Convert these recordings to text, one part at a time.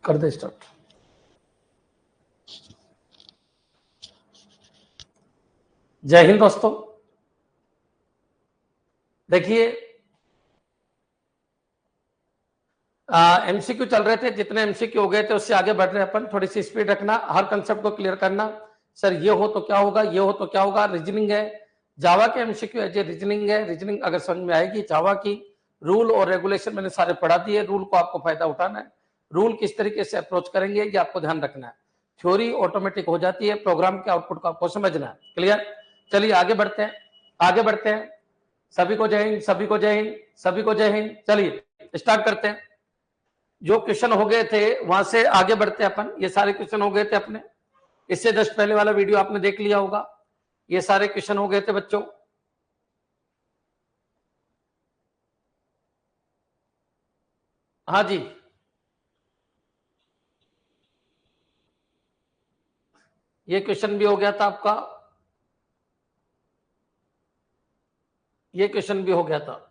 कर they start. जय हिंद दोस्तों। देखिए एमसीक्यू चल रहे थे, जितने एमसीक्यू हो गए थे उससे आगे बढ़ रहे हैं अपन। थोड़ी सी स्पीड रखना, हर कंसेप्ट को क्लियर करना। सर ये हो तो क्या होगा, ये हो तो क्या होगा। रीजनिंग है, जावा के एमसीक्यू है, रीजनिंग है। रीजनिंग अगर समझ में आएगी, जावा की रूल और रेगुलेशन मैंने सारे पढ़ा दिए। रूल को आपको फायदा उठाना है, रूल किस तरीके से अप्रोच करेंगे ये आपको ध्यान रखना है। थ्योरी ऑटोमेटिक हो जाती है, प्रोग्राम के आउटपुट को आपको समझना है। क्लियर? चलिए आगे बढ़ते हैं, आगे बढ़ते हैं। सभी को जय हिंद, सभी को जय हिंद, सभी को जय हिंद। चलिए स्टार्ट करते हैं। जो क्वेश्चन हो गए थे वहां से आगे बढ़ते हैं अपन। ये सारे क्वेश्चन हो गए थे अपने, इससे जस्ट पहले वाला वीडियो आपने देख लिया होगा। ये सारे क्वेश्चन हो गए थे बच्चों। हाँ जी, ये क्वेश्चन भी हो गया था आपका, ये क्वेश्चन भी हो गया था।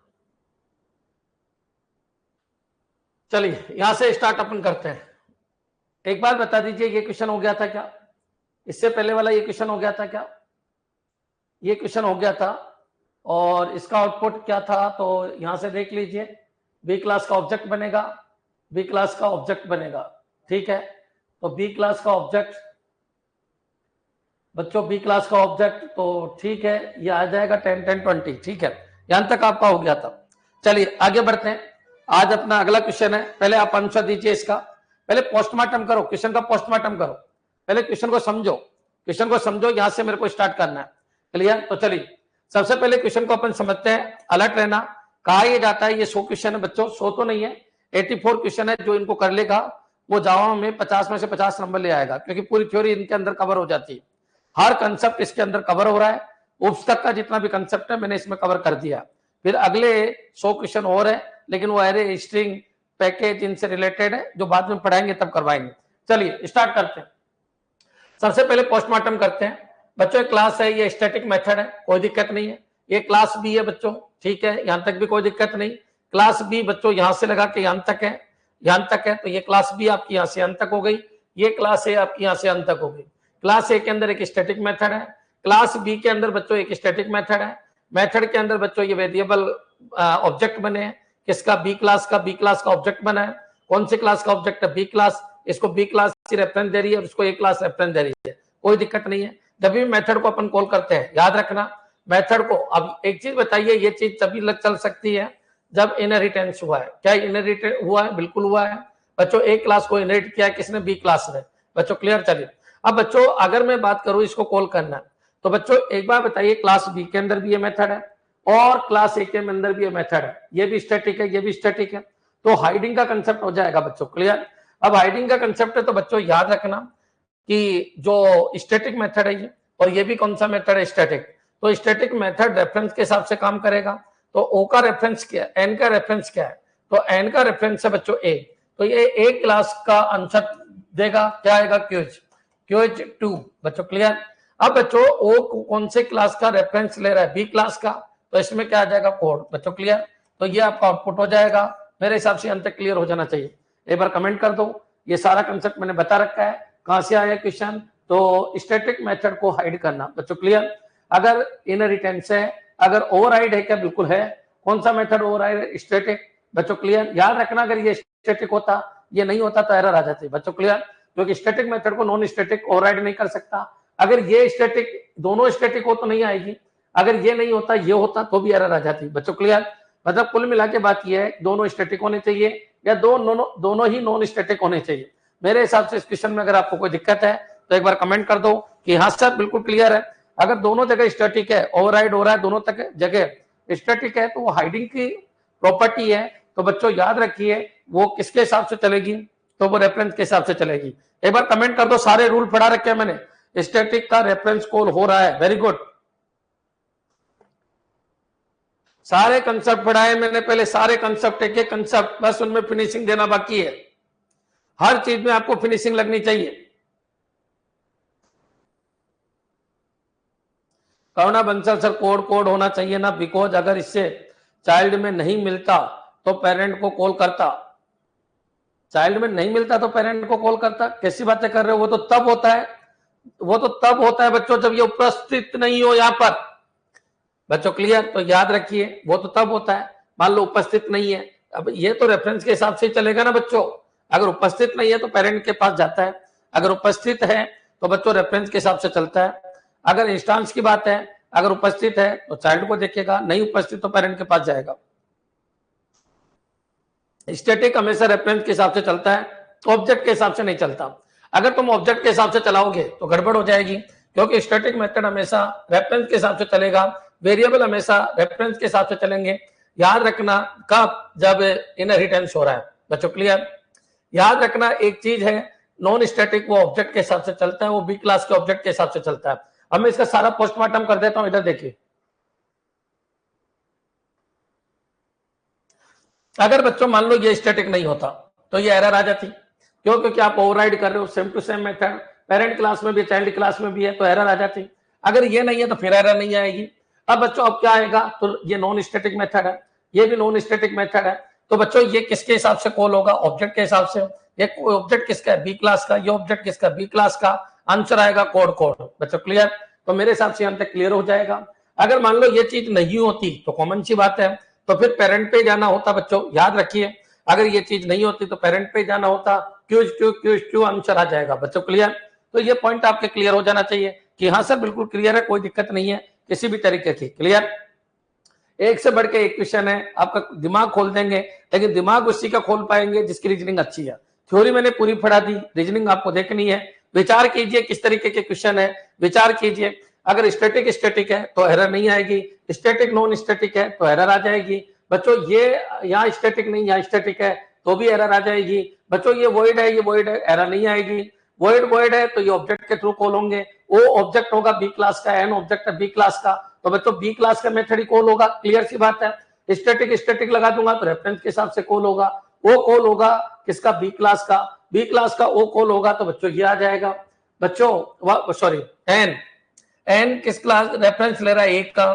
चलिए यहां से स्टार्ट अपन करते हैं। एक बार बता दीजिए, ये क्वेश्चन हो गया था क्या? इससे पहले वाला ये क्वेश्चन हो गया था क्या? ये क्वेश्चन हो गया था और इसका आउटपुट क्या था? तो यहां से देख लीजिए, बी क्लास का ऑब्जेक्ट बनेगा, बी क्लास का ऑब्जेक्ट बनेगा। ठीक है, तो बी क्लास का ऑब्जेक्ट बच्चों, बी क्लास का ऑब्जेक्ट तो ठीक है, ये आ जाएगा 10 10 20। ठीक है, यहां तक आपका हो गया था। चलिए आगे बढ़ते हैं। आज अपना अगला क्वेश्चन है, पहले आप आंसर दीजिए इसका। पहले पोस्टमार्टम करो, क्वेश्चन का पोस्टमार्टम करो। पहले क्वेश्चन को समझो, क्वेश्चन को समझो, यहां से मेरे को स्टार्ट करना है। क्लियर? तो चलिए सबसे पहले क्वेश्चन को अपन समझते हैं। अलर्ट रहना, कहा यह जाता है ये 100 क्वेश्चन है बच्चों, 100 तो नहीं है, 84 क्वेश्चन है। जो इनको कर लेगा वो जावा में 50 में से 50 नंबर ले आएगा, क्योंकि पूरी थ्योरी इनके अंदर कवर हो जाती है। हर कंसेप्ट इसके अंदर कवर हो रहा है। उप्स तक का जितना भी कंसेप्ट है मैंने इसमें कवर कर दिया। फिर अगले 100 क्वेश्चन और है, लेकिन वो एरे, स्ट्रिंग, पैकेज इनसे रिलेटेड है, जो बाद में पढ़ाएंगे तब करवाएंगे। चलिए स्टार्ट करते हैं। सबसे पहले पोस्टमार्टम करते हैं बच्चों। क्लास है, ये स्टैटिक मेथड है, कोई दिक्कत नहीं है। ये क्लास बी है बच्चों, ठीक है, यहां तक भी कोई दिक्कत नहीं। क्लास बी बच्चों यहां से लगा के यहां तक है, यहां तक है, तो ये क्लास बी आपकी यहां से अंत तक हो गई। ये क्लास ए आपकी यहां से अंत तक हो गई। क्लास ए के अंदर एक स्टैटिक मेथड है, क्लास बी के अंदर बच्चों एक स्टैटिक मेथड है। मेथड के अंदर बच्चों ये वेरिएबल ऑब्जेक्ट बने हैं। किसका? बी क्लास का। बी क्लास का ऑब्जेक्ट बना है। कौन सी क्लास का ऑब्जेक्ट है? B class. इसको बी क्लास की रेफरेंस दे रही है और उसको ए क्लास रेफरेंस दे रही है, कोई दिक्कत नहीं है। जब भी मेथड को अपन कॉल करते हैं, याद रखना मेथड को। अब एक चीज बताइए, ये चीज तभी लग चल सकती है जब इनहेरिटेंस हुआ है। क्या इनहेरिटेंस हुआ है? बिल्कुल हुआ है बच्चों। ए क्लास को इनहेरिट किया किसने? बी क्लास ने बच्चों। क्लियर? चलिए अब बच्चों अगर मैं बात करूं इसको कॉल करना, तो बच्चों एक बार बताइए, क्लास बी के अंदर भी ये मेथड है और क्लास ए के अंदर भी ये मेथड है। ये भी स्टैटिक है, ये भी स्टैटिक है, तो हाइडिंग का कंसेप्ट हो जाएगा बच्चों। क्लियर? अब हाइडिंग का कंसेप्ट है तो बच्चों याद रखना कि जो स्टैटिक मेथड है ये, और ये भी कौन सा मेथड है? स्टैटिक। तो स्टैटिक मेथड रेफरेंस के हिसाब से काम करेगा। तो ओ का रेफरेंस क्या है? एन का रेफरेंस क्या है? तो एन का रेफरेंस है बच्चों ए, तो ये ए क्लास का आंसर देगा। क्या आएगा? क्यूज, क्यूज 2 बच्चों। क्लियर? अब बच्चों ओ कौन से क्लास का रेफरेंस ले रहा है? बी क्लास का, तो इसमें क्या आ जाएगा? कोड बच्चों। क्लियर? तो ये आपका आउटपुट हो जाएगा। मेरे हिसाब से अंत तक क्लियर हो जाना चाहिए। एक बार कमेंट कर दो। ये सारा कंसेप्ट मैंने बता रखा है। कहां से आया क्वेश्चन? तो स्टैटिक मेथड को हाइड करना बच्चों। क्लियर? अगर इनहेरिटेंस है, अगर ओवरराइड है, क्या? बिल्कुल है। कौन सा मेथड ओवरराइड है? स्टैटिक बच्चों। क्लियर? याद रखना, अगर ये स्टैटिक होता, ये नहीं होता तो एरर आ जाती बच्चों। क्लियर? क्योंकि स्टैटिक मेथड को नॉन स्टैटिक ओवरराइड नहीं कर सकता। अगर ये स्टैटिक, दोनों स्टैटिक हो तो नहीं आएगी, अगर ये नहीं होता ये होता तो भी एरर आ जाती बच्चों। क्लियर? मतलब कुल मिला के बात ये है, दोनों स्टैटिक होने चाहिए या दोनों ही नॉन स्टैटिक होने चाहिए। मेरे हिसाब से इस क्वेश्चन में अगर आपको कोई दिक्कत है तो एक बार कमेंट कर दो कि हाँ सर बिल्कुल क्लियर है। अगर दोनों जगह स्टैटिक है, ओवरराइड हो रहा है दोनों तक जगह स्टैटिक है, तो वो हाइडिंग की प्रॉपर्टी है। तो बच्चों याद रखिए वो किसके हिसाब से चलेगी? तो वो रेफरेंस के हिसाब से चलेगी। एक बार कमेंट कर दो। सारे रूल पढ़ा रखे हैं मैंने, स्टैटिक का रेफरेंस कॉल हो रहा है। वेरी गुड, सारे कंसेप्ट पढ़ाए मैंने पहले, सारे कंसेप्ट, एक एक कंसेप्ट, बस उनमें फिनिशिंग देना बाकी है। हर चीज में आपको फिनिशिंग लगनी चाहिए। करुणा बंसल सर, कोड कोड होना चाहिए ना, बिकॉज अगर इससे चाइल्ड में नहीं मिलता तो पेरेंट को कॉल करता। चाइल्ड में नहीं मिलता तो पेरेंट को कॉल करता। कैसी बातें कर रहे हो, वो तो तब होता है, वो तो तब होता है बच्चों जब ये उपस्थित नहीं हो यहाँ पर। बच्चों क्लियर? तो याद रखिए वो तो तब होता है, मान लो उपस्थित नहीं है। अब ये तो रेफरेंस के हिसाब से चलेगा ना बच्चों, अगर उपस्थित नहीं है तो पेरेंट के पास जाता है, अगर उपस्थित है तो बच्चों रेफरेंस के हिसाब से चलता है। अगर इंस्टांस की बात है, अगर उपस्थित है तो चाइल्ड को देखेगा, नहीं उपस्थित तो पेरेंट के पास जाएगा। स्टैटिक हमेशा रेफरेंस के हिसाब से चलता है, ऑब्जेक्ट के हिसाब से नहीं चलता। अगर तुम ऑब्जेक्ट के हिसाब से चलाओगे तो गड़बड़ हो जाएगी, क्योंकि स्टैटिक मेथड हमेशा रेफरेंस के हिसाब से चलेगा, वेरिएबल हमेशा रेफरेंस के हिसाब से चलेंगे। याद रखना कब, जब इनहेरिटेंस हो रहा है। बच्चों क्लियर? याद रखना एक चीज है, नॉन स्टैटिक वो ऑब्जेक्ट के हिसाब से चलता है, वो बी क्लास के ऑब्जेक्ट के हिसाब से चलता है। अब मैं इसका सारा पोस्टमार्टम कर देता हूं, इधर देखिए। अगर बच्चों मान लो ये स्टैटिक नहीं होता तो ये एरर आ जाती, क्यों? क्योंकि आप ओवरराइड कर रहे हो same to same method, parent class में भी चाइल्ड क्लास में भी है, तो एरर आ जाती। अगर ये नहीं है तो फिर एरर नहीं आएगी। अब बच्चों अब क्या आएगा, तो ये नॉन स्टैटिक मेथड है, ये भी नॉन स्टैटिक मेथड है। तो बच्चों ये किसके हिसाब से कॉल होगा? ऑब्जेक्ट के हिसाब से। ये ऑब्जेक्ट किसका है? बी क्लास का। ये ऑब्जेक्ट किसका? बी क्लास का। आंसर आएगा कोड कोड। बच्चों क्लियर? तो मेरे हिसाब से यहां तक क्लियर हो जाएगा। अगर मान लो ये चीज नहीं होती तो कॉमन सी बात है, तो फिर पेरेंट पे जाना होता। बच्चों याद रखिए, अगर ये चीज नहीं होती तो पेरेंट पे जाना होता, क्यूज क्यू क्यूज क्यू आंसर आ जाएगा। बच्चों क्लियर? तो ये पॉइंट आपके क्लियर हो जाना चाहिए कि हाँ सर बिल्कुल क्लियर है, कोई दिक्कत नहीं है किसी भी तरीके की। क्लियर? एक से बढ़ के एक क्वेश्चन है, आपका दिमाग खोल देंगे, लेकिन दिमाग उसी का खोल पाएंगे जिसकी रीजनिंग अच्छी है। थ्योरी मैंने पूरी पढ़ा दी, रीजनिंग आपको देखनी है। विचार कीजिए किस तरीके के क्वेश्चन है, विचार कीजिए। अगर स्टैटिक स्टैटिक है तो एरर नहीं आएगी, स्टैटिक नॉन स्टैटिक है तो एरर आ जाएगी। बच्चों ये यहाँ स्टैटिक नहीं, यहाँ स्टैटिक है तो भी एरर आ जाएगी। बच्चों ये वॉइड है, ये वॉइड है, एरर नहीं आएगी। वॉइड वॉइड है तो ये ऑब्जेक्ट के थ्रू कॉल होंगे, वो ऑब्जेक्ट होगा बी क्लास का, एन ऑब्जेक्ट है बी क्लास का, तो बच्चों बी क्लास का मेथड ही कॉल होगा। क्लियर सी बात है? स्टैटिक स्टैटिक लगा दूंगा तो रेफरेंस के हिसाब से कॉल होगा, वो कॉल होगा किसका? बी क्लास का। बी क्लास का वो कॉल होगा तो बच्चों ये आ जाएगा। बच्चों सॉरी, एन एन किस क्लास रेफरेंस ले रहा है? एक का,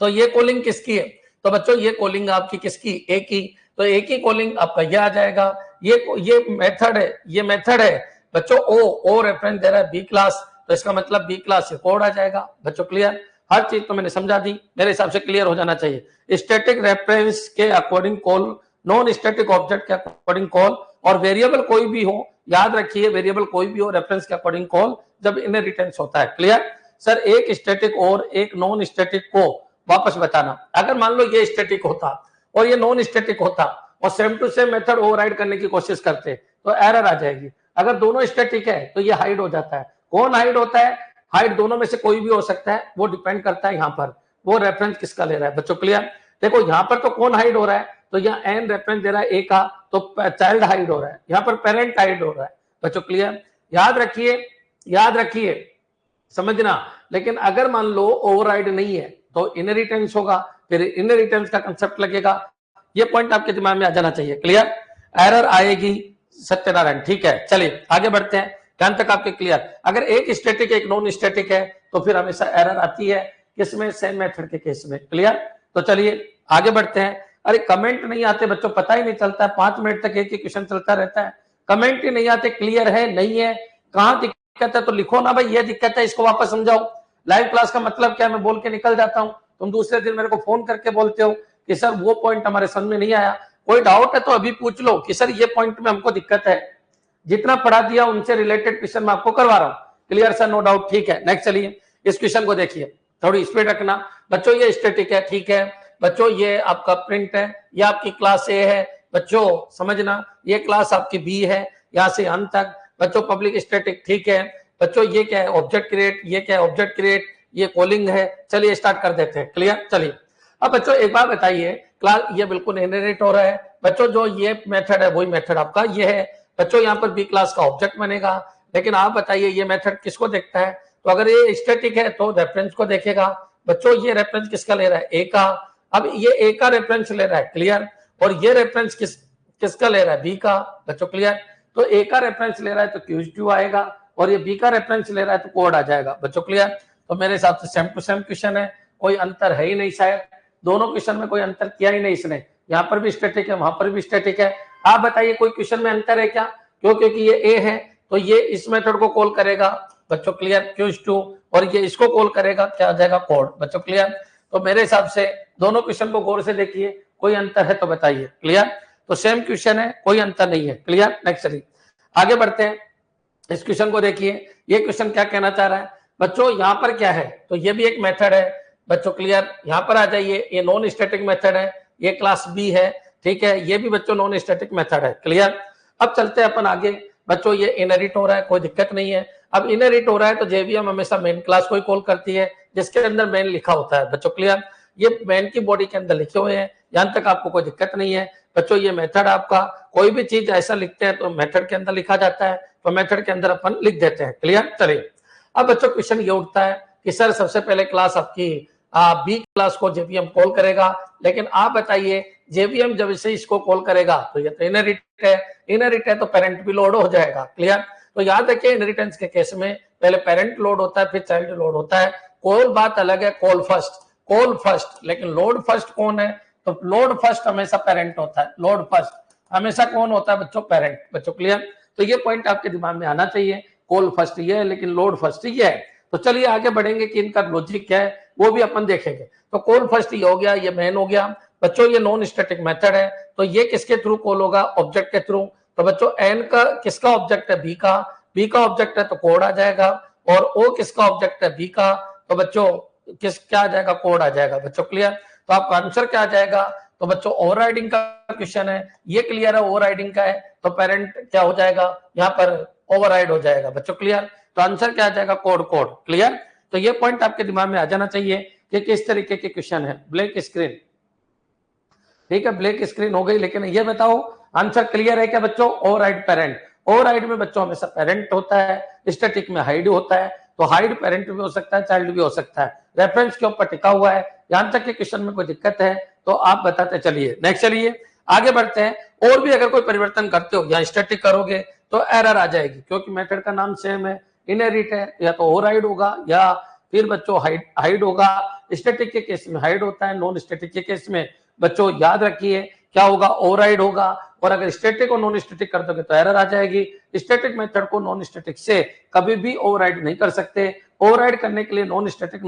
तो ये कॉलिंग किसकी है? तो बच्चों ये कॉलिंग आपकी किसकी? एक की, तो एक ही कॉलिंग आपका ये आ जाएगा। ये मेथड है, ये मेथड है बच्चों। ओ रेफरेंस दे रहा है बी क्लास, तो इसका मतलब बी क्लास से कोड आ जाएगा। बच्चों क्लियर? हर चीज तो मैंने समझा दी, मेरे हिसाब से क्लियर हो जाना चाहिए। स्टैटिक रेफरेंस के according call, non static object के अकॉर्डिंग कॉल, और वेरिएबल कोई भी हो, याद रखिए वेरिएबल कोई भी हो, रेफरेंस के अकॉर्डिंग कॉल जब इनहेरिटेंस होता है। क्लियर? सर एक स्टैटिक और एक नॉन स्टैटिक को वापस बताना। अगर मान लो ये स्टैटिक होता और ये नॉन स्टैटिक होता और same to same method override करने की कोशिश करते तो एरर आ जाएगी। अगर दोनों स्टैटिक है तो ये हाइड हो जाता है। कौन हाइड होता है? हाइड दोनों में से कोई भी हो सकता है, वो डिपेंड करता है यहाँ पर वो रेफरेंस किसका ले रहा है। बच्चों क्लियर? देखो यहाँ पर तो कौन हाइड हो रहा है, तो यहाँ एन रेफरेंस दे रहा है ए का, तो चाइल्ड हाइड हो रहा है, यहाँ पर पेरेंट हाइड हो रहा है। बच्चों क्लियर? याद रखिए, याद रखिए, समझना। लेकिन अगर मान लो ओवरराइड नहीं है तो इनहेरिटेंस होगा, फिर इनहेरिटेंस का कंसेप्ट लगेगा। ये पॉइंट आपके दिमाग में आ जाना चाहिए। क्लियर? एरर आएगी सत्यनारायण। ठीक है, चलिए आगे बढ़ते हैं। ध्यान तक आपके क्लियर? अगर एक स्टैटिक एक नॉन स्टैटिक है तो फिर हमेशा एरर आती है, किसमें? सेम मेथड के केस में। क्लियर? तो चलिए आगे बढ़ते हैं। अरे कमेंट नहीं आते बच्चों, पता ही नहीं चलता है, 5 मिनट तक एक ही क्वेश्चन चलता रहता है, कमेंट ही नहीं आते। क्लियर है नहीं है, कहाँ दिक्कत है तो लिखो ना भाई, ये दिक्कत है, इसको वापस समझाओ। लाइव क्लास का मतलब क्या है? मैं बोल के निकल जाता हूँ, तुम दूसरे दिन मेरे को फोन करके बोलते हो कि सर वो पॉइंट हमारे समझ में नहीं आया। कोई डाउट है तो अभी पूछ लो कि सर ये पॉइंट में हमको दिक्कत है। जितना पढ़ा दिया उनसे रिलेटेड क्वेश्चन मैं आपको करवा रहा हूँ। Clear sir? No doubt. ठीक है, नेक्स्ट चलिए इस क्वेश्चन को देखिए, थोड़ी स्पीड रखना बच्चों। ये स्टैटिक है, ठीक है बच्चों, ये आपका प्रिंट है, ये आपकी क्लास ए है बच्चों, समझना। ये क्लास आपकी बी है, यहाँ से अंत तक बच्चों पब्लिक स्टैटिक। ठीक है बच्चों, ये क्या है? Object create. ये क्या है? Object create. ये कॉलिंग है। चलिए स्टार्ट कर देते हैं। क्लियर? चलिए अब बच्चों एक बात बताइए, क्लास ये बिल्कुल इनहेरिट हो रहा है बच्चों, जो ये मेथड है वही मेथड आपका ये है बच्चों। यहाँ पर बी क्लास का ऑब्जेक्ट बनेगा, लेकिन आप बताइए ये मेथड किसको देखता है? तो अगर ये स्टैटिक है तो रेफरेंस को देखेगा बच्चों। ये रेफरेंस किसका ले रहा है? ए का। अब ये ए का रेफरेंस ले रहा है। क्लियर? और ये रेफरेंस किसका ले रहा है? बी का। बच्चों क्लियर? तो ए का रेफरेंस ले रहा है तो क्यू आएगा, और ये बी का रेफरेंस ले रहा है तो कोड आ जाएगा। बच्चों क्लियर? तो मेरे हिसाब से सेम टू सेम क्वेश्चन है, कोई अंतर है ही नहीं, शायद दोनों क्वेश्चन में कोई अंतर किया ही नहीं इसने। यहाँ पर भी स्टैटिक है, वहां पर भी स्टैटिक है, आप बताइए कोई क्वेश्चन में अंतर है क्या? क्यों? क्योंकि ये ए है तो ये इस मेथड को कॉल करेगा बच्चों, क्लियर, Q2, और ये इसको कॉल करेगा, क्या आ जाएगा, कोड, बच्चों क्लियर। तो मेरे हिसाब से दोनों क्वेश्चन को गौर से देखिए, कोई अंतर है तो बताइए, क्लियर। तो सेम क्वेश्चन है, कोई अंतर नहीं है, क्लियर। नेक्स्ट चलिए आगे बढ़ते हैं। इस क्वेश्चन को देखिए, ये क्वेश्चन क्या कहना चाह रहा है बच्चों, यहाँ पर क्या है, तो ये भी एक मेथड है बच्चों, क्लियर। यहाँ पर आ जाइए, ये नॉन स्टैटिक मेथड है, ये क्लास बी है, ठीक है, ये भी बच्चों नॉन स्टैटिक मेथड है, क्लियर। अब चलते हैं अपन आगे बच्चों, ये इनहेरिट हो रहा है, कोई दिक्कत नहीं है। अब इनहेरिट हो रहा है तो जेवीएम हमेशा मेन क्लास को ही कॉल करती है, जिसके अंदर मेन लिखा होता है बच्चों, क्लियर। ये मेन की बॉडी के अंदर लिखे हुए हैं, यहां तक आपको कोई दिक्कत नहीं है बच्चों। ये मेथड आपका, कोई भी चीज ऐसा लिखते हैं तो मेथड के अंदर लिखा जाता है, तो मेथड के अंदर अपन लिख देते हैं, क्लियर। चलिए अब बच्चों क्वेश्चन ये उठता है कि सर सबसे पहले क्लास आपकी बी क्लास को जेवीएम कॉल करेगा, लेकिन आप बताइए जेवीएम जब से इसको कॉल करेगा तो ये तो इनहेरिट है, इनहेरिट है तो पेरेंट भी लोड हो जाएगा, क्लियर। तो याद रखिए इनहेरिटेंस के केस में पहले पेरेंट लोड होता है, फिर चाइल्ड लोड होता है। कॉल बात अलग है, कॉल फर्स्ट, लेकिन लोड फर्स्ट कौन है, तो लोड फर्स्ट हमेशा पेरेंट होता है, लोड फर्स्ट हमेशा कौन होता है बच्चों, पेरेंट, बच्चों क्लियर। तो ये पॉइंट आपके दिमाग में आना चाहिए, कॉल फर्स्ट ये है लेकिन लोड फर्स्ट ये है। तो चलिए आगे बढ़ेंगे कि इनका लॉजिक क्या है वो भी अपन देखेंगे। तो कॉल फर्स्ट ये हो गया, ये मेन हो गया बच्चों, ये नॉन स्टैटिक मेथड है, तो ये किसके थ्रू कॉल होगा, ऑब्जेक्ट के थ्रू। तो बच्चों एन का किसका ऑब्जेक्ट है, बी का ऑब्जेक्ट है तो कोड आ जाएगा, और ओ किसका ऑब्जेक्ट है, बी का, तो बच्चों क्या आ जाएगा, कोड आ जाएगा, बच्चों क्लियर। तो आपका आंसर क्या आ जाएगा, तो बच्चों ओवरराइडिंग का क्वेश्चन है, ये क्लियर है, ओवरराइडिंग का है, तो पेरेंट क्या हो जाएगा, यहाँ पर ओवरराइड हो जाएगा, बच्चों क्लियर। तो आंसर क्या आ जाएगा, कोड, क्लियर। तो ये पॉइंट आपके दिमाग में आ जाना चाहिए कि किस तरीके के क्वेश्चन है। ब्लैक स्क्रीन, ठीक है, ब्लैक स्क्रीन हो गई, लेकिन ये बताओ आंसर क्लियर है क्या बच्चों, ओवरराइड पेरेंट। ओवरराइड में बच्चों हमेशा पेरेंट होता है, स्टैटिक में हाइड होता है, तो हाइड पेरेंट भी हो सकता है, चाइल्ड भी हो सकता है, रेफरेंस के ऊपर टिका हुआ है। यहां तक के क्वेश्चन में कोई दिक्कत है तो आप बताते चलिए। नेक्स्ट चलिए आगे बढ़ते हैं। और भी अगर कोई परिवर्तन करते हो या स्टैटिक करोगे तो एरर आ जाएगी, क्योंकि मेथड का नाम सेम है, इनहेरिट है, या तो ओवरराइड होगा या फिर बच्चों हाइड होगा। स्टैटिक के केस में हाइड होता है, नॉन स्टैटिक के केस में बच्चों याद रखिए क्या होगा, ओवरराइड होगा। और अगर स्टैटिक और नॉन स्टैटिक कर दोगे तो एरर आ जाएगी। स्टैटिक मेथड को नॉन स्टैटिक से कभी भी ओवरराइड नहीं कर सकते, ओवरराइड करने के लिए नॉन स्टैटिक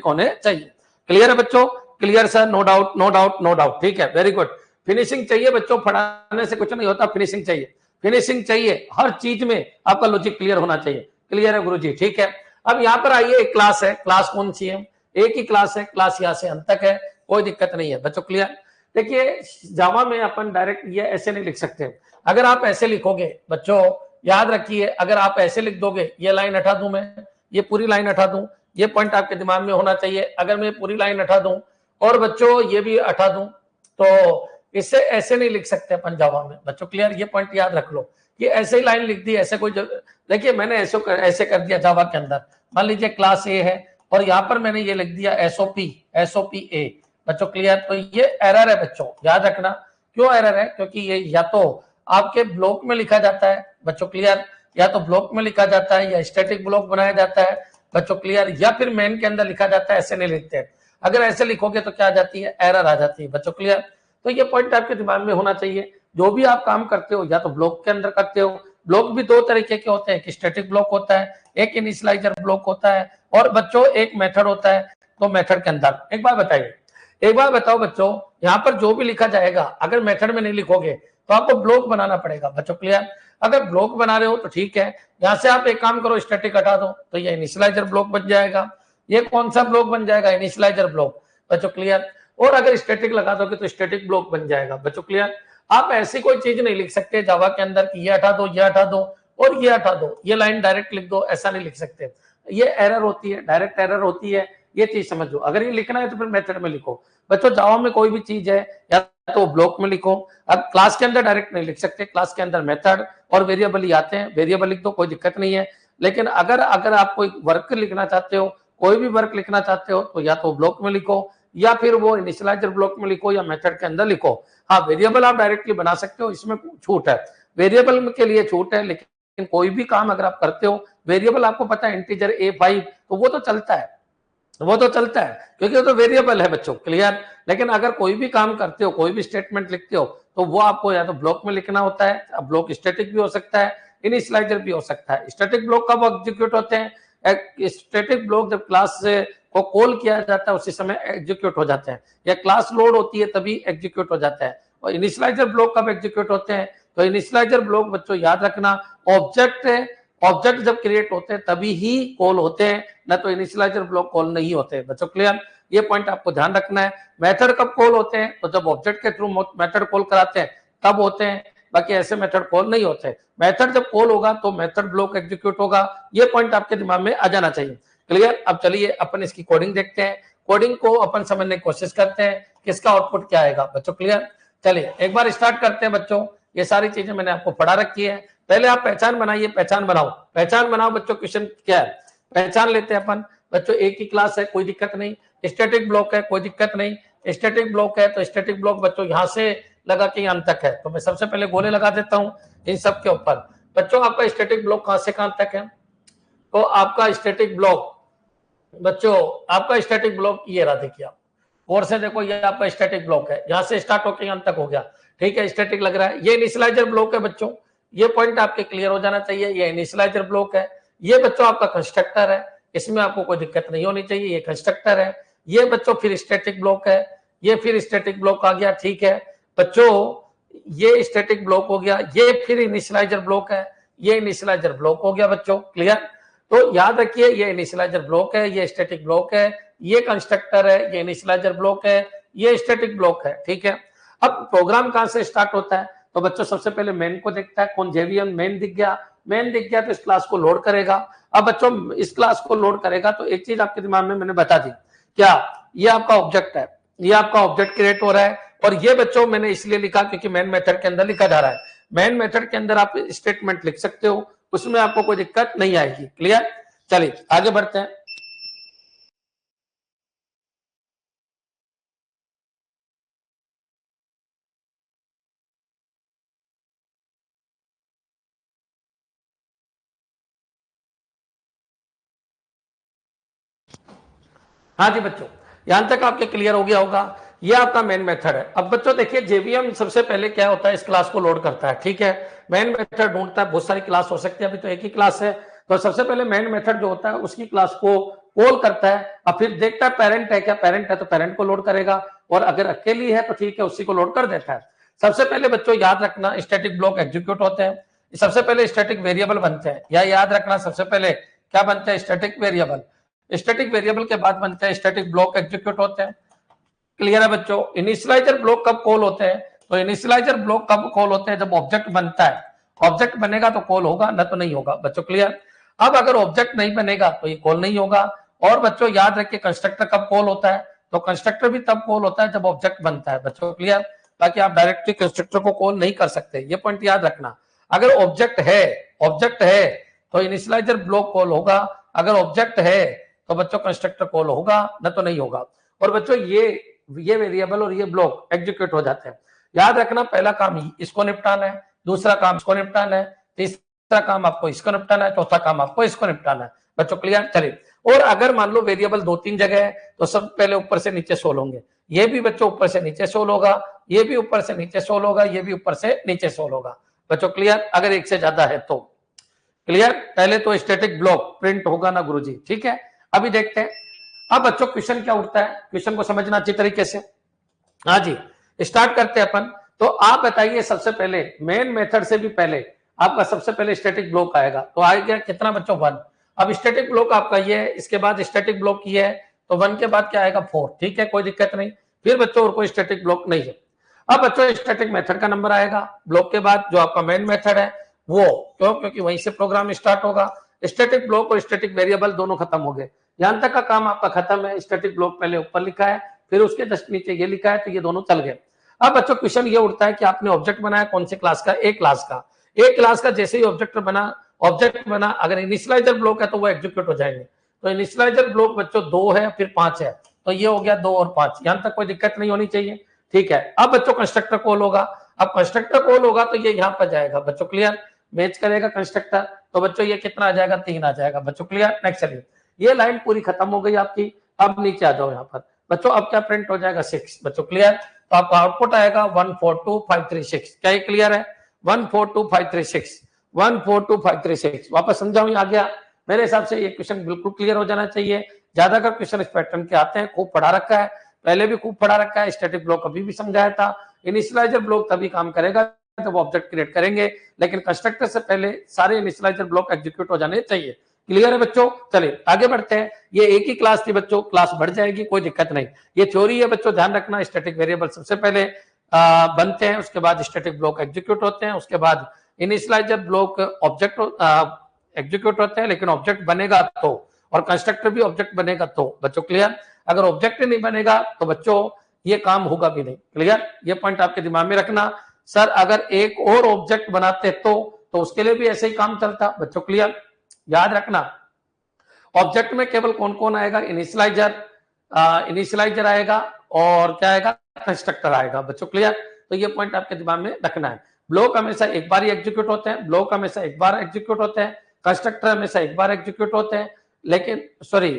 होने चाहिए। क्लियर है बच्चों, clear sir, no doubt no doubt no doubt, ठीक है, वेरी गुड। फिनिशिंग चाहिए बच्चों, पढ़ाने से कुछ नहीं होता, फिनिशिंग चाहिए, फिनिशिंग चाहिए, हर चीज में आपका लॉजिक क्लियर होना चाहिए। क्लियर है गुरुजी, ठीक है। अब यहाँ पर आइए, एक क्लास है, क्लास कौन सी है, एक ही क्लास है, क्लास यहाँ से अंत तक है, कोई दिक्कत नहीं है बच्चों, क्लियर। देखिए जावा में अपन डायरेक्ट ये ऐसे नहीं लिख सकते, अगर आप ऐसे लिखोगे बच्चों याद रखिए, अगर आप ऐसे लिख दोगे, ये लाइन हटा दूं मैं, ये पूरी लाइन हटा दूं, ये पॉइंट आपके दिमाग में होना चाहिए। अगर मैं पूरी लाइन हटा दूं और बच्चों ये भी हटा दूं, तो इससे ऐसे नहीं लिख सकते अपन जावा में बच्चों, क्लियर। ये पॉइंट याद रख लो, ये ऐसे ही लाइन लिख दी, ऐसे कोई देखिए मैंने ऐसे कर दिया जावा के अंदर, मान लीजिए क्लास ए है और यहाँ पर मैंने ये लिख दिया एसओपी ए बच्चों, क्लियर। तो ये एरर है बच्चों, याद रखना। क्यों एरर है, क्योंकि ये या तो आपके ब्लॉक में लिखा जाता है बच्चों, क्लियर, या तो ब्लॉक में लिखा जाता है या स्टैटिक ब्लॉक बनाया जाता है बच्चों, क्लियर, या फिर मेन के अंदर लिखा जाता है, ऐसे नहीं लिखते। अगर ऐसे लिखोगे तो क्या आ जाती है, एरर आ जाती है बच्चों, क्लियर। तो ये पॉइंट आपके दिमाग में होना चाहिए। जो भी आप काम करते हो या तो ब्लॉक के अंदर करते हो, ब्लॉक भी दो तरीके के होते हैं, एक स्टैटिक ब्लॉक होता है, एक इनिशियलाइजर ब्लॉक होता है, और बच्चों एक मेथड होता है। तो मेथड के अंदर एक बार बताइए, एक बार बताओ बच्चों, यहाँ पर जो भी लिखा जाएगा अगर मेथड में नहीं लिखोगे तो आपको ब्लॉक बनाना पड़ेगा बच्चों, क्लियर। अगर ब्लॉक बना रहे हो तो ठीक है, यहाँ से आप एक काम करो, स्टैटिक हटा दो तो ये इनिशियलाइजर ब्लॉक बन जाएगा। ये कौन सा ब्लॉक बन जाएगा, इनिशियलाइजर ब्लॉक बच्चों, क्लियर। और अगर स्टैटिक लगा दोगे तो स्टैटिक ब्लॉक बन जाएगा बच्चों, क्लियर। आप ऐसी कोई चीज नहीं लिख सकते जावा के अंदर कि ये हटा दो, ये हटा दो और ये हटा दो, ये लाइन डायरेक्ट लिख दो, ऐसा नहीं लिख सकते। ये एरर होती है, डायरेक्ट एरर होती है, ये चीज समझो। अगर ये लिखना है तो फिर मेथड में लिखो बच्चों। जावा में कोई भी चीज है या तो ब्लॉक में लिखो, अब क्लास के अंदर डायरेक्ट नहीं लिख सकते, क्लास के अंदर मेथड और वेरिएबल ही आते हैं, वेरिएबल लिख दो, कोई दिक्कत नहीं है। लेकिन अगर आप कोई वर्क लिखना चाहते हो, कोई भी वर्क लिखना चाहते हो, तो या तो ब्लॉक में लिखो या फिर वो इनिशियलाइजर ब्लॉक में लिखो या मेथड के अंदर लिखो। हाँ, वेरिएबल आप डायरेक्टली बना सकते हो, इसमें छूट है, वेरिएबल के लिए छूट है। लेकिन कोई भी काम अगर आप करते हो, वेरिएबल आपको पता है इंटीजर A5, तो वो तो चलता है, वो तो चलता है क्योंकि वो तो वेरिएबल है बच्चों, क्लियर। लेकिन अगर कोई भी काम करते हो, कोई भी स्टेटमेंट लिखते हो, तो वो आपको या तो ब्लॉक में लिखना होता है। अब ब्लॉक स्टैटिक भी हो सकता है, इनिशियलाइजर भी हो सकता है। स्टैटिक ब्लॉक कब एग्जीक्यूट होते हैं? स्टैटिक ब्लॉक जब क्लास को कॉल किया जाता है उसी समय एग्जीक्यूट हो जाते हैं, या क्लास लोड होती है तभी एग्जीक्यूट हो जाता है। और इनिशियलाइजर ब्लॉक कब एग्जीक्यूट होते हैं? तो इनिशियलाइजर ब्लॉक बच्चों याद रखना, ऑब्जेक्ट जब क्रिएट होते हैं तभी ही कॉल होते हैं, ना तो इनिशियलाइजर ब्लॉक कॉल नहीं होते। बच्चों क्लियर? ये पॉइंट आपको ध्यान रखना है। मेथड कब कॉल होते हैं? तो जब ऑब्जेक्ट के थ्रू मेथड कॉल कराते हैं तब होते हैं, बाकी ऐसे मेथड कॉल नहीं होते। मेथड जब कॉल होगा तो मेथड ब्लॉक एग्जीक्यूट होगा। ये पॉइंट आपके दिमाग में आ जाना चाहिए। क्लियर? अब चलिए अपन इसकी कोडिंग देखते हैं। कोडिंग को अपन समझने की कोशिश करते हैं, किसका आउटपुट क्या आएगा। बच्चों क्लियर? चलिए एक बार स्टार्ट करते हैं बच्चों। ये सारी चीजें मैंने आपको पढ़ा रखी है। पहले आप पहचान बनाइए, पहचान बनाओ, पहचान बनाओ बच्चों। क्वेश्चन क्या है? पहचान लेते हैं अपन। बच्चों एक ही क्लास है, कोई दिक्कत नहीं। स्टैटिक ब्लॉक है, कोई दिक्कत नहीं। स्टैटिक ब्लॉक है तो स्टैटिक ब्लॉक बच्चों यहां से लगा के यहां तक है, तो मैं सबसे पहले गोले लगा देता हूं इन सब के ऊपर। बच्चों आपका स्टैटिक ब्लॉक कहां से कहां तक है? तो आपका स्टैटिक ब्लॉक बच्चों, आपका स्टैटिक ब्लॉक ये रहा, देखिए आप और से देखो, ये आपका स्टैटिक ब्लॉक है, यहां से स्टार्ट होकर यहां तक हो गया। ठीक है, स्टैटिक लग रहा है। ये इनिशियलाइजर ब्लॉक है बच्चों, ये पॉइंट आपके क्लियर हो जाना चाहिए। ये इनिशियलाइजर ब्लॉक है। ये बच्चों आपका कंस्ट्रक्टर है, इसमें आपको कोई दिक्कत नहीं होनी चाहिए। ये कंस्ट्रक्टर है। ये बच्चों फिर स्टैटिक ब्लॉक है, ये फिर स्टैटिक ब्लॉक आ गया। ठीक है बच्चों, ये स्टैटिक ब्लॉक हो गया। ये फिर इनिशियलाइजर ब्लॉक है, ये इनिशियलाइजर ब्लॉक हो गया बच्चों। क्लियर? तो याद रखिए, ये इनिशियलाइजर ब्लॉक है, ये स्टैटिक ब्लॉक है, ये कंस्ट्रक्टर है, ये इनिशियलाइजर ब्लॉक है, ये स्टैटिक ब्लॉक है। ठीक है, अब प्रोग्राम कहां से स्टार्ट होता है? तो बच्चों सबसे पहले मेन को देखता है। कौन? जेवीएम मेन दिख गया। मेन दिख गया तो इस क्लास को लोड करेगा। अब बच्चों इस क्लास को लोड करेगा तो एक चीज आपके दिमाग में मैंने बता दी, क्या? ये आपका ऑब्जेक्ट है, ये आपका ऑब्जेक्ट क्रिएट हो रहा है। और ये बच्चों मैंने इसलिए लिखा क्योंकि मेन मेथड के अंदर लिखा जा रहा है। मेन मेथड के अंदर आप स्टेटमेंट लिख सकते हो, उसमें आपको कोई दिक्कत नहीं आएगी। क्लियर? चलिए आगे बढ़ते हैं। हाँ जी बच्चों, यहां तक आपके क्लियर हो गया होगा। ये आपका मेन मेथड है। अब बच्चों देखिए, जेवीएम सबसे पहले क्या होता है, इस क्लास को लोड करता है। ठीक है, मेन मेथड ढूंढता है। बहुत सारी क्लास हो सकती है, अभी तो एक ही क्लास है। तो सबसे पहले मेन मेथड जो होता है उसकी क्लास को कॉल करता है। अब फिर देखता है पेरेंट है क्या, पेरेंट है तो पेरेंट को लोड करेगा, और अगर अकेली है तो ठीक है उसी को लोड कर देता है। सबसे पहले बच्चों याद रखना, स्टैटिक ब्लॉक एग्जीक्यूट होते हैं, सबसे पहले स्टैटिक वेरिएबल बनते हैं। या याद रखना, सबसे पहले क्या बनते हैं? Static variable. स्टैटिक वेरिएबल के बाद बनते हैं स्टैटिक ब्लॉक एग्जीक्यूट होते हैं। क्लियर है बच्चों? इनिशियलाइजर ब्लॉक कब कॉल होते हैं? तो इनिशियलाइजर ब्लॉक कब कॉल होते हैं? जब ऑब्जेक्ट बनता है। ऑब्जेक्ट बनेगा तो कॉल होगा, ना तो नहीं होगा। बच्चों क्लियर? अब अगर ऑब्जेक्ट नहीं बनेगा तो ये कॉल नहीं होगा। और बच्चों याद रखिए, कंस्ट्रक्टर कब कॉल होता है? तो कंस्ट्रक्टर भी तब कॉल होता है जब ऑब्जेक्ट बनता है। बच्चों क्लियर? बाकी आप डायरेक्टली कंस्ट्रक्टर को कॉल नहीं कर सकते, ये पॉइंट याद रखना। अगर ऑब्जेक्ट है तो इनिशियलाइजर ब्लॉक कॉल होगा। अगर ऑब्जेक्ट है तो बच्चों कंस्ट्रक्टर कॉल होगा, ना तो नहीं होगा। और बच्चों ये वेरिएबल और ये ब्लॉक एग्जीक्यूट हो जाते हैं। याद रखना, पहला काम इसको निपटाना है, दूसरा काम इसको निपटाना है, तीसरा काम आपको इसको निपटाना है, चौथा काम आपको इसको निपटाना है। बच्चों क्लियर? चलिए, और अगर मान लो वेरिएबल 2-3 जगह है तो सब पहले ऊपर से नीचे सोल होंगे। ये भी बच्चों ऊपर से नीचे सोल होगा, ये भी ऊपर से नीचे सोल होगा, ये भी ऊपर से नीचे सोल होगा। बच्चों क्लियर? अगर एक से ज्यादा है तो। क्लियर? पहले तो स्टैटिक ब्लॉक प्रिंट होगा ना गुरुजी। ठीक है, अभी देखते हैं। अब बच्चों क्वेश्चन क्या उठता है, क्वेश्चन को समझना अच्छी तरीके से। हाँ जी, स्टार्ट करते हैं अपन। तो आप बताइए, सबसे पहले मेन मेथड से भी पहले आपका सबसे पहले स्टैटिक ब्लॉक आएगा। तो आएगा कितना बच्चों? 1। अब स्टैटिक ब्लॉक आपका ये है, इसके बाद स्टैटिक ब्लॉक ये है, तो 1 के बाद क्या आएगा? 4। ठीक है, कोई दिक्कत नहीं। फिर बच्चों और कोई स्टैटिक ब्लॉक नहीं है। अब बच्चों स्टैटिक मेथड का नंबर आएगा ब्लॉक के बाद, जो आपका मेन मेथड है वो। क्यों? क्योंकि वहीं से प्रोग्राम स्टार्ट होगा। स्टैटिक ब्लॉक और स्टैटिक वेरिएबल दोनों खत्म हो गए। यहां तक का काम आपका खत्म है। स्टैटिक ब्लॉक पहले ऊपर लिखा है, फिर उसके जस्ट नीचे ये लिखा है, तो ये दोनों चल गए। अब बच्चों क्वेश्चन ये उठता है कि आपने ऑब्जेक्ट बनाया कौन से क्लास का? एक क्लास का। एक क्लास का जैसे ही ऑब्जेक्ट बना, अगर इनिशियलाइजर ब्लॉक है तो वो एग्जीक्यूट हो जाएंगे। तो इनिशियलाइजर ब्लॉक बच्चों 2 है, फिर 5 है, तो ये हो गया 2 और 5। यहां तक कोई दिक्कत नहीं होनी चाहिए। ठीक है, अब बच्चों कंस्ट्रक्टर कॉल होगा। अब कंस्ट्रक्टर कॉल होगा तो ये यहाँ पर जाएगा। बच्चों क्लियर? मैच करेगा कंस्ट्रक्टर, तो बच्चों ये कितना आ जाएगा? 3 आ जाएगा। बच्चों क्लियर? नेक्स्ट चलिए, ये लाइन पूरी खत्म हो गई आपकी। अब नीचे आ जाओ यहाँ पर बच्चों। अब क्या प्रिंट हो जाएगा? 6। बच्चों क्लियर? तो आपका आउटपुट आएगा 142536। क्या ये क्लियर है? 142536, 142536। वापस समझाऊं, आ गया? मेरे हिसाब से ये क्वेश्चन बिल्कुल क्लियर हो जाना चाहिए। ज्यादातर क्वेश्चन इस पैटर्न के आते हैं, खूब पढ़ा रखा है, पहले भी खूब पढ़ा रखा है। स्टैटिक ब्लॉक अभी भी समझाया था। इनिशियलाइजर ब्लॉक तभी काम करेगा जब ऑब्जेक्ट क्रिएट करेंगे, लेकिन कंस्ट्रक्टर से पहले सारे इनिशियलाइजर ब्लॉक एग्जीक्यूट हो जाने चाहिए। क्लियर है बच्चों? चलिए आगे बढ़ते हैं। ये एक ही क्लास थी बच्चों, क्लास बढ़ जाएगी, कोई दिक्कत नहीं। ये थ्योरी है बच्चों, ध्यान रखना। स्टैटिक वेरिएबल सबसे पहले बनते हैं, उसके बाद स्टैटिक ब्लॉक एग्जीक्यूट होते हैं, उसके बाद इनिशियलाइजर ब्लॉक ऑब्जेक्ट एग्जीक्यूट होते हैं, लेकिन ऑब्जेक्ट बनेगा तो, और कंस्ट्रक्टर भी ऑब्जेक्ट बनेगा तो। बच्चों क्लियर? अगर ऑब्जेक्ट नहीं बनेगा तो बच्चों ये काम होगा भी नहीं। क्लियर? ये पॉइंट आपके दिमाग में रखना। सर अगर एक और ऑब्जेक्ट बनाते तो उसके लिए भी ऐसे ही काम चलता। बच्चों क्लियर? याद रखना, ऑब्जेक्ट में केवल कौन कौन आएगा? इनिशियलाइजर आएगा, और क्या आएगा? कंस्ट्रक्टर आएगा। बच्चों क्लियर? तो ये पॉइंट आपके दिमाग में रखना है। ब्लॉक हमेशा एक बार ही एग्जीक्यूट होते हैं, ब्लॉक हमेशा एक बार एग्जीक्यूट होते हैं, कंस्ट्रक्टर हमेशा एक बार एग्जीक्यूट होते हैं, लेकिन सॉरी,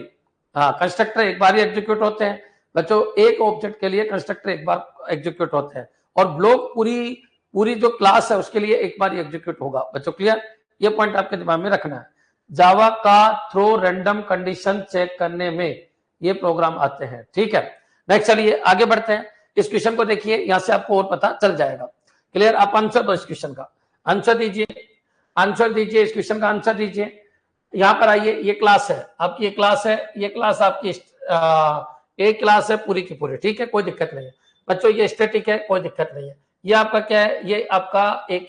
कंस्ट्रक्टर एक बार ही एग्जीक्यूट होते हैं बच्चों। एक ऑब्जेक्ट के लिए कंस्ट्रक्टर एक बार एग्जीक्यूट होते हैं, और ब्लॉक पूरी जो क्लास है उसके लिए एक बार ही एग्जीक्यूट होगा। बच्चों क्लियर? ये पॉइंट आपके दिमाग में रखना है। जावा का थ्रो रैंडम कंडीशन चेक करने में ये प्रोग्राम आते हैं। ठीक है, नेक्स्ट चलिए आगे बढ़ते हैं। इस क्वेश्चन को देखिए, यहां से आपको और पता चल जाएगा। क्लियर? आप आंसर दो, इस क्वेश्चन का आंसर दीजिए, आंसर दीजिए, इस क्वेश्चन का आंसर दीजिए। यहां पर आइए, ये क्लास है आपकी, ये क्लास है, ये क्लास आपकी एक क्लास है पूरी की पूरी। ठीक है, कोई दिक्कत नहीं है बच्चों। ये स्टैटिक है, कोई दिक्कत नहीं है। ये आपका क्या है? ये आपका एक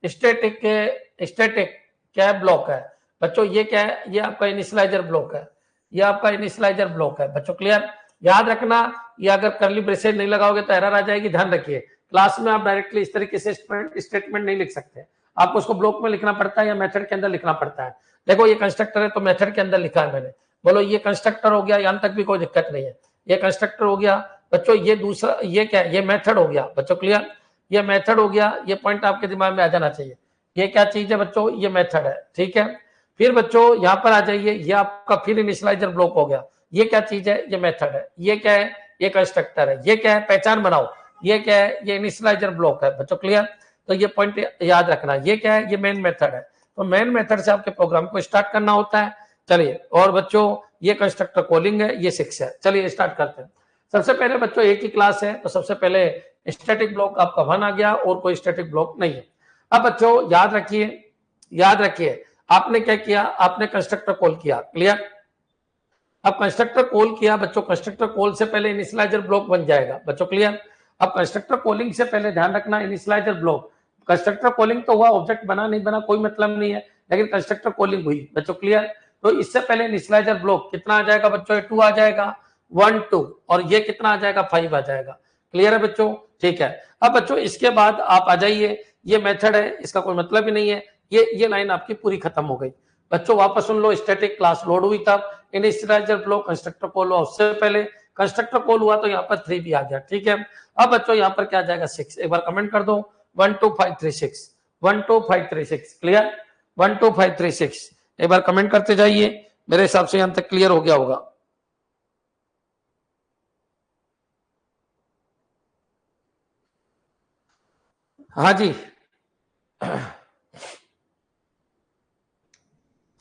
स्टैटिक क्या है? ब्लॉक है बच्चों। ये क्या है? ये आपका इनिशियलाइजर ब्लॉक है, ये आपका इनिशियलाइजर ब्लॉक है। बच्चों क्लियर? याद रखना, ये अगर कर्ली ब्रेसेट नहीं लगाओगे तो एरर आ जाएगी, ध्यान रखिए। क्लास में आप डायरेक्टली इस तरीके से स्टेटमेंट नहीं लिख सकते, आपको उसको ब्लॉक में लिखना पड़ता है या मेथड के अंदर लिखना पड़ता है। देखो ये कंस्ट्रक्टर है तो मेथड के अंदर लिखा है मैंने। बोलो ये कंस्ट्रक्टर हो गया, यहां तक भी कोई दिक्कत नहीं है। ये कंस्ट्रक्टर हो गया बच्चों, ये दूसरा ये क्या है? ये मेथड हो गया। बच्चों क्लियर? ये मेथड हो गया। ये पॉइंट आपके दिमाग में आ जाना चाहिए। ये क्या चीज है बच्चों? ये मेथड है। ठीक है, फिर बच्चों यहां पर आ जाइए, ये आपका फिर इनिशियलाइजर ब्लॉक हो गया। ये क्या चीज है? ये मेथड है। ये क्या है? ये कंस्ट्रक्टर है। ये क्या है? पहचान बनाओ, ये क्या है? ये इनिशियलाइजर ब्लॉक है। बच्चों क्लियर? तो ये पॉइंट याद रखना। ये क्या है? ये मेन मेथड है। तो मेन मेथड से आपके प्रोग्राम को स्टार्ट करना होता है। चलिए, और बच्चों ये कंस्ट्रक्टर कॉलिंग है, ये 6 है। चलिए स्टार्ट करते हैं। सबसे पहले बच्चों एक ही क्लास है, तो सबसे पहले स्टैटिक ब्लॉक आपका 1 आ गया, और कोई स्टैटिक ब्लॉक नहीं है। अब बच्चों याद रखिए, याद रखिए, आपने क्या किया? आपने कंस्ट्रक्टर कॉल किया। क्लियर? अब कंस्ट्रक्टर कॉल किया बच्चों, कंस्ट्रक्टर कॉल से पहले इनिशियलाइजर ब्लॉक बन जाएगा। बच्चों क्लियर? अब कंस्ट्रक्टर कॉलिंग से पहले ध्यान रखना, इनिशियलाइजर ब्लॉक, कंस्ट्रक्टर कॉलिंग तो हुआ, ऑब्जेक्ट बना नहीं बना कोई मतलब नहीं है, लेकिन कंस्ट्रक्टर कॉलिंग हुई। बच्चों क्लियर? तो इससे पहले इनिशियलाइजर ब्लॉक कितना आ जाएगा बच्चों? 2 आ जाएगा, 1 2, और ये कितना आ जाएगा? 5 आ जाएगा। क्लियर है बच्चों? ठीक है। अब बच्चों इसके बाद आप आ जाइए, ये मेथड है, इसका कोई मतलब ही नहीं है। ये लाइन आपकी पूरी खत्म हो गई। बच्चों वापस सुन लो, स्टैटिक क्लास लोड हुई तब, इनिशियलाइजर ब्लॉक कंस्ट्रक्टर कॉल हुआ उससे पहले, कंस्ट्रक्टर कॉल हुआ तो यहाँ पर 3 भी आ गया। ठीक है, अब बच्चों यहाँ पर क्या आ जाएगा? 6। एक बार कमेंट कर दो, 12536, 12536। क्लियर? 12536 एक बार कमेंट करते जाइए। मेरे हिसाब से यहां तक क्लियर हो गया होगा। हाँ जी,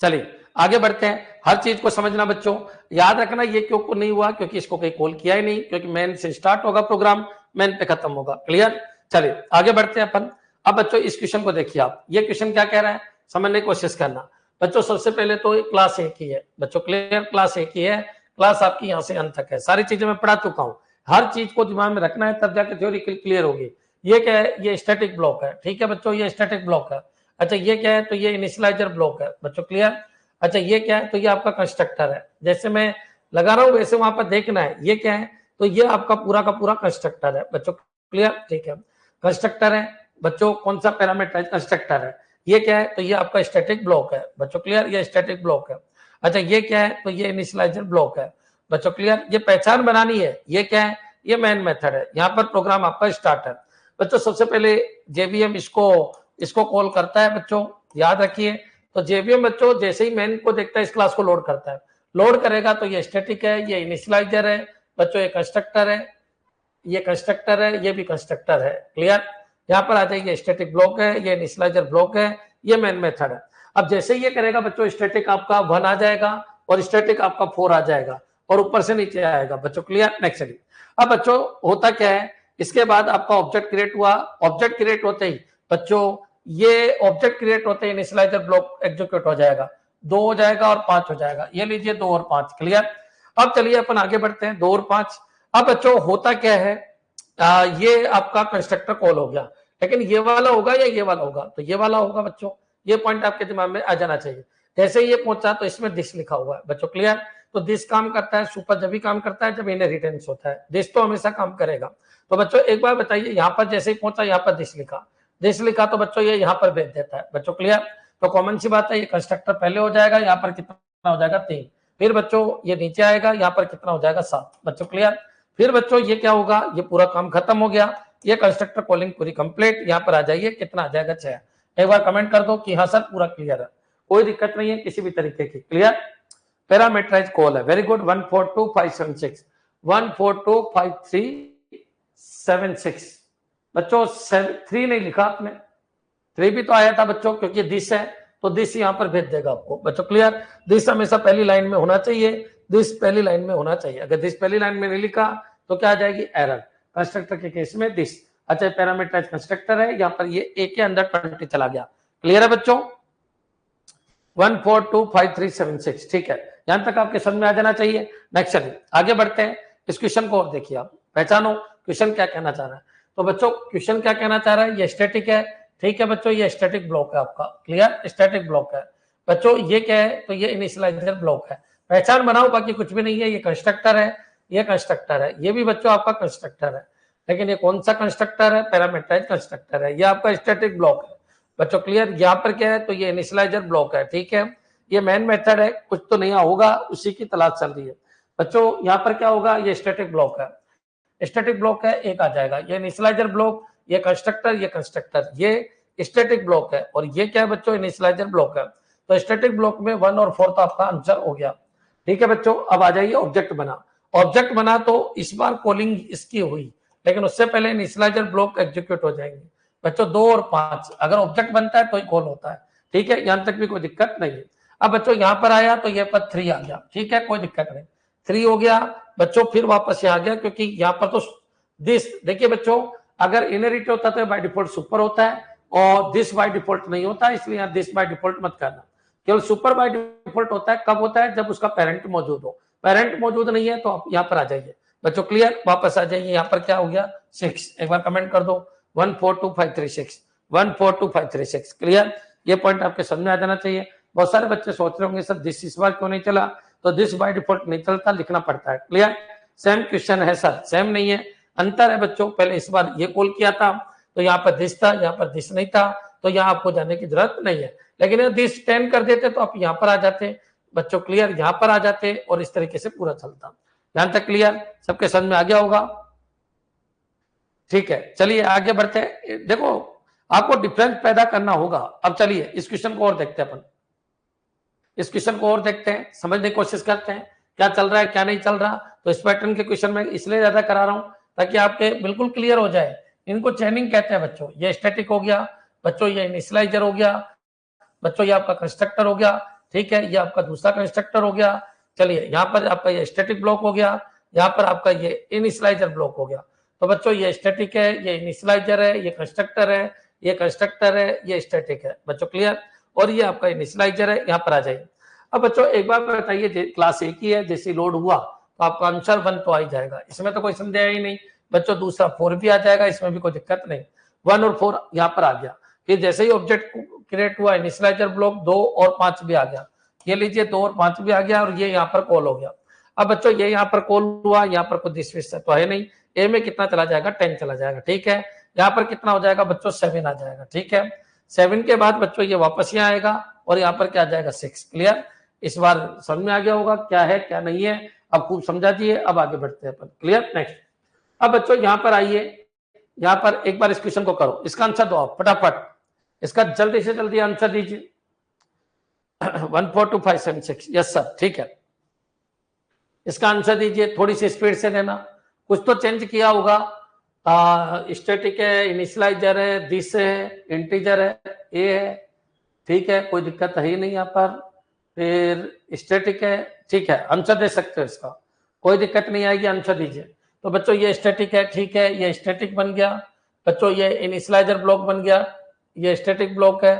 चलिए आगे बढ़ते हैं। हर चीज को समझना बच्चों, याद रखना ये क्यों को नहीं हुआ, क्योंकि इसको कहीं कॉल किया ही नहीं, क्योंकि मेन से स्टार्ट होगा प्रोग्राम, मेन पे खत्म होगा। क्लियर? चलिए आगे बढ़ते हैं अपन। अब बच्चों इस क्वेश्चन को देखिए आप, ये क्वेश्चन क्या कह रहा है समझने की कोशिश करना। बच्चों सबसे पहले तो क्लास एक ही है बच्चों। क्लियर? क्लास एक ही है, क्लास आपकी यहाँ से अंत तक है, सारी चीजें मैं पढ़ा चुका हूँ। हर चीज को दिमाग में रखना है, तब जाके थ्योरी क्लियर होगी। ये क्या है? ये स्टैटिक ब्लॉक है। ठीक है बच्चों, ये स्टैटिक ब्लॉक है। अच्छा ये क्या है? तो ये इनिशियलाइजर ब्लॉक है। बच्चों क्लियर? अच्छा ये क्या है? तो ये आपका कंस्ट्रक्टर है। जैसे मैं लगा रहा हूं वैसे वहां पर देखना है। ये क्या है? तो ये आपका पूरा का पूरा कंस्ट्रक्टर है। बच्चों क्लियर? ठीक है, कंस्ट्रक्टर है बच्चों। कौन सा पैरामीटर? कंस्ट्रक्टर है। ये क्या है? तो ये आपका स्टैटिक ब्लॉक है। बच्चों क्लियर? ये स्टैटिक ब्लॉक है। अच्छा ये क्या है? तो ये इनिशियलाइजर ब्लॉक है। बच्चों क्लियर? ये पहचान बनानी है। ये क्या है? ये मेन मेथड है। यहाँ पर प्रोग्राम आपका स्टार्ट है। बच्चों सबसे पहले जेवीएम इसको कॉल करता है बच्चों, याद रखिए। तो जेवीएम बच्चों जैसे ही मेन को देखता है इस क्लास को लोड करता है। लोड करेगा तो ये स्टैटिक है, ये इनिशियलाइजर है बच्चों, ये कंस्ट्रक्टर है। ये कंस्ट्रक्टर है, ये भी कंस्ट्रक्टर है। क्लियर? यहाँ पर आ जाइए, स्टैटिक ब्लॉक है, ये इनिशियलाइजर ब्लॉक है, ये मेन मेथड है। अब जैसे ये करेगा बच्चों, स्टैटिक आपका 1 आ जाएगा और स्टैटिक आपका 4 आ जाएगा और ऊपर से नीचे आएगा बच्चों। क्लियर? नेक्स्ट। अब बच्चों होता क्या है, इसके बाद आपका ऑब्जेक्ट क्रिएट हुआ। ऑब्जेक्ट क्रिएट होते ही बच्चों, ये ऑब्जेक्ट क्रिएट होते ही इनिशियलाइजर ब्लॉक एग्जीक्यूट हो जाएगा, 2 हो जाएगा और 5 हो जाएगा। ये लीजिए 2 और 5। क्लियर? अब चलिए अपन आगे बढ़ते हैं, 2 और 5। अब बच्चों होता क्या है, ये आपका कंस्ट्रक्टर कॉल हो गया, लेकिन ये वाला होगा या ये वाला होगा? तो ये वाला होगा बच्चों। ये पॉइंट आपके दिमाग में आ जाना चाहिए। जैसे ये पहुंचा तो इसमें दिस लिखा हुआ है बच्चों। क्लियर? तो दिस काम करता है, सुपर जब भी काम करता है जब इनहेरिटेंस होता है, दिस तो हमेशा काम करेगा। तो बच्चों एक बार बताइए, यहाँ पर जैसे ही पहुंचा यहाँ पर दिस लिखा तो बच्चों ये यहाँ पर भेज देता है बच्चों। क्लियर? तो कॉमन सी बात है, ये कंस्ट्रक्टर पहले हो जाएगा, यहाँ पर कितना हो जाएगा 3। फिर बच्चों ये नीचे आएगा, यहाँ पर कितना हो जाएगा 7 बच्चों। क्लियर? फिर बच्चों ये क्या होगा, ये पूरा काम खत्म हो गया, ये कंस्ट्रक्टर कॉलिंग पूरी कंप्लीट। यहाँ पर आ जाइए, कितना आ जाएगा 6। एक बार कमेंट कर दो कि हाँ सर पूरा क्लियर है, कोई दिक्कत नहीं है किसी भी तरीके की। क्लियर? पैरामीटराइज कॉल है, वेरी गुड। 142576 142536 बच्चों। 3 नहीं लिखा आपने, 3 भी तो आया था बच्चों, क्योंकि दिस है तो दिस यहाँ पर भेज देगा आपको बच्चों। क्लियर? दिस हमेशा पहली लाइन में होना चाहिए, दिस पहली लाइन में होना चाहिए। अगर दिस पहली लाइन में नहीं लिखा तो क्या आ जाएगी, एरर। कंस्ट्रक्टर के केस में दिस। अच्छा, पैरामीटराइज कंस्ट्रक्टर है, यहाँ पर ये ए के अंदर 20 चला गया। क्लियर है बच्चों? 142536 ठीक है, यहां तक आपके समझ में आ जाना चाहिए। नेक्स्ट चलिए आगे बढ़ते हैं, इस क्वेश्चन को और देखिए, आप पहचानो क्वेश्चन क्या कहना चाह रहा है। तो बच्चों क्वेश्चन क्या कहना चाह रहा है, ये स्टैटिक है, ठीक है बच्चों, ये स्टैटिक ब्लॉक है आपका। क्लियर? स्टैटिक ब्लॉक है बच्चों। ये क्या है, तो ये इनिशियलाइजर ब्लॉक है। पहचान बनाओ, बाकी कुछ भी नहीं है। ये कंस्ट्रक्टर है, ये कंस्ट्रक्टर है, ये भी बच्चों आपका कंस्ट्रक्टर है, लेकिन ये कौन सा कंस्ट्रक्टर है, पैरामीटराइज कंस्ट्रक्टर है, ये आपका स्टैटिक ब्लॉक है बच्चों। क्लियर? यहाँ पर क्या है, तो ये इनिशियलाइजर ब्लॉक है, ठीक है। ये मेन मेथड है, कुछ तो नया होगा, उसी की तलाश चल रही है बच्चों। यहाँ पर क्या होगा, ये स्टैटिक ब्लॉक है, स्टैटिक ब्लॉक है, एक आ जाएगा। ये इनिशियलाइजर ब्लॉक, ये कंस्ट्रक्टर, ये कंस्ट्रक्टर, ये स्टैटिक ब्लॉक है, और ये क्या है बच्चों, इनिशियलाइजर ब्लॉक है। तो स्टैटिक ब्लॉक में 1 और 4 तो आपका आंसर हो गया, ठीक है बच्चों। अब आ जाइए, ऑब्जेक्ट बना। ऑब्जेक्ट बना तो इस बार कॉलिंग इसकी हुई, लेकिन उससे पहले इनिशियलाइजर ब्लॉक एग्जीक्यूट हो जाएंगे बच्चों। 2 और 5 अगर ऑब्जेक्ट बनता है तो ही कॉल होता है, ठीक है, यहां तक भी कोई दिक्कत नहीं है। अब बच्चों यहां पर आया तो ये पर 3 आ गया, ठीक है, कोई दिक्कत नहीं, 3 हो गया बच्चों। फिर वापस यहाँ आ गया, क्योंकि यहाँ पर तो दिस देखिए बच्चों, अगर इनहेरिट होता तो बाय डिफॉल्ट सुपर होता है, और दिस बाय डिफॉल्ट नहीं होता, इसलिए यहाँ दिस बाय डिफॉल्ट मत करना। केवल सुपर बाय डिफॉल्ट होता है, कब होता है, जब उसका पेरेंट मौजूद हो। पेरेंट मौजूद नहीं है तो आप यहाँ पर आ जाइए बच्चों। क्लियर? वापस आ जाइए, यहाँ पर क्या हो गया 6, एक बार कमेंट कर दो, 142536 142536। क्लियर? ये पॉइंट आपके समझ में आ जाना चाहिए। बहुत सारे बच्चे सोच रहे होंगे सर दिस इस बार क्यों नहीं चला, तो दिस बाय डिफॉल्ट नहीं चलता, लिखना पड़ता है। क्लियर? सेम क्वेश्चन है सर, सेम नहीं है, अंतर है बच्चों। पहले इस बार ये कॉल किया था तो यहाँ पर दिस था, यहाँ पर दिस नहीं था, तो यहाँ आपको जाने की जरूरत नहीं है। लेकिन दिस 10 कर देते तो आप यहाँ पर आ जाते बच्चों। क्लियर? यहाँ पर आ जाते और इस तरीके से पूरा चलता। यहां तक क्लियर? सबके समझ में आ गया होगा, ठीक है। चलिए आगे बढ़ते हैं। देखो आपको डिफरेंस पैदा करना होगा। अब चलिए इस क्वेश्चन को और देखते हैं अपन, इस क्वेश्चन को और देखते हैं, समझने की कोशिश करते हैं क्या चल रहा है क्या नहीं चल रहा। तो इस पैटर्न के क्वेश्चन में इसलिए ज्यादा करा रहा हूं ताकि आपके बिल्कुल क्लियर हो जाए। इनको चेनिंग कहते हैं बच्चों। ये स्टैटिक हो गया बच्चों, ये इनिशियलाइजर हो गया बच्चों, ये आपका कंस्ट्रक्टर हो गया, ठीक है, ये आपका दूसरा कंस्ट्रक्टर हो गया। चलिए यहाँ पर आपका ये स्टैटिक ब्लॉक हो गया, यहाँ पर आपका ये इनिशियलाइजर ब्लॉक हो गया। तो बच्चों ये स्टैटिक है, ये इनिशियलाइजर है, ये कंस्ट्रक्टर है, ये कंस्ट्रक्टर है, ये स्टैटिक है बच्चों। क्लियर? और ये आपका इनिशियलाइजर है, यहाँ पर आ जाइए। अब बच्चों एक बार बताइए, क्लास एक ही है, जैसे लोड हुआ तो आपका आंसर 1 तो आ ही जाएगा, इसमें तो कोई संदेह ही नहीं बच्चों। दूसरा 4 भी आ जाएगा, इसमें भी कोई दिक्कत नहीं। 1 और 4 यहाँ पर आ गया। फिर जैसे ही ऑब्जेक्ट क्रिएट हुआ, इनिशियलाइजर ब्लॉक 2 और 5 भी आ गया। ये लीजिए 2 और 5 भी आ गया, और ये यहाँ पर कॉल हो गया। अब बच्चों ये यहाँ पर कॉल हुआ, यहाँ पर कोई दिस तो है नहीं। ए में कितना चला जाएगा, 10 चला जाएगा, ठीक है। यहाँ पर कितना हो जाएगा बच्चों, 7 आ जाएगा, ठीक है। 7 के बाद बच्चों ये वापस यहाँ आएगा, और यहाँ पर क्या आ जाएगा 6। क्लियर? इस बार समझ में आ गया होगा क्या है क्या नहीं है, अब खूब समझा दिए। अब आगे बढ़ते हैं अपन। क्लियर? नेक्स्ट। अब बच्चों यहाँ पर आइए, यहाँ पर एक बार इस क्वेश्चन को करो, इसका आंसर दो आप फटाफट, इसका जल्दी से जल्दी आंसर दीजिए। 142576 यस सर, ठीक है, इसका आंसर दीजिए, थोड़ी सी स्पीड से देना, कुछ तो चेंज किया होगा, स्टैटिक है, इनिशियलाइजर है, दिस है, इंटीजर है, ए है, ठीक है, कोई दिक्कत है ही नहीं यहाँ पर। फिर स्टैटिक है, ठीक है, आंसर दे सकते हो इसका, कोई दिक्कत नहीं आएगी, आंसर दीजिए। तो बच्चों ये स्टैटिक है, ठीक है, ये स्टैटिक बन गया। बच्चों ये इनिशियलाइजर ब्लॉक बन गया, ये स्टैटिक ब्लॉक है,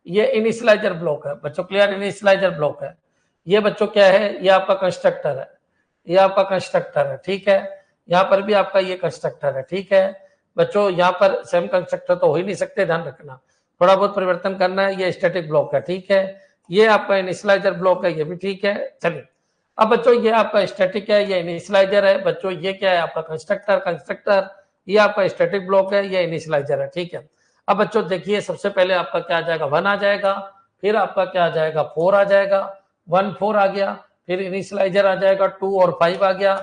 ये इनिशियलाइजर ब्लॉक है। बच्चों क्लियर, इनिशियलाइजर ब्लॉक है। ये बच्चों क्या है, ये आपका कंस्ट्रक्टर है, ये आपका कंस्ट्रक्टर है, ठीक है। यहाँ पर भी आपका ये कंस्ट्रक्टर है, ठीक है। बच्चों यहाँ पर सेम कंस्ट्रक्टर तो हो ही नहीं सकते, ध्यान रखना, थोड़ा बहुत परिवर्तन करना है। ये स्टैटिक ब्लॉक है, ठीक है। ये आपका इनिशियलाइजर ब्लॉक है, ये भी ठीक है। चलिए अब बच्चों ये आपका स्टैटिक है, ये इनिशियलाइजर है। बच्चों ये क्या है, आपका कंस्ट्रक्टर, ये आपका स्टैटिक ब्लॉक है, ये इनिशियलाइजर है, ठीक है। अब बच्चों देखिए, सबसे पहले आपका क्या आ जाएगा, 1 आ जाएगा, फिर आपका क्या आ जाएगा, 4 आ जाएगा, 1 4 आ गया, फिर इनिशियलाइजर आ जाएगा, 2 और 5 आ गया,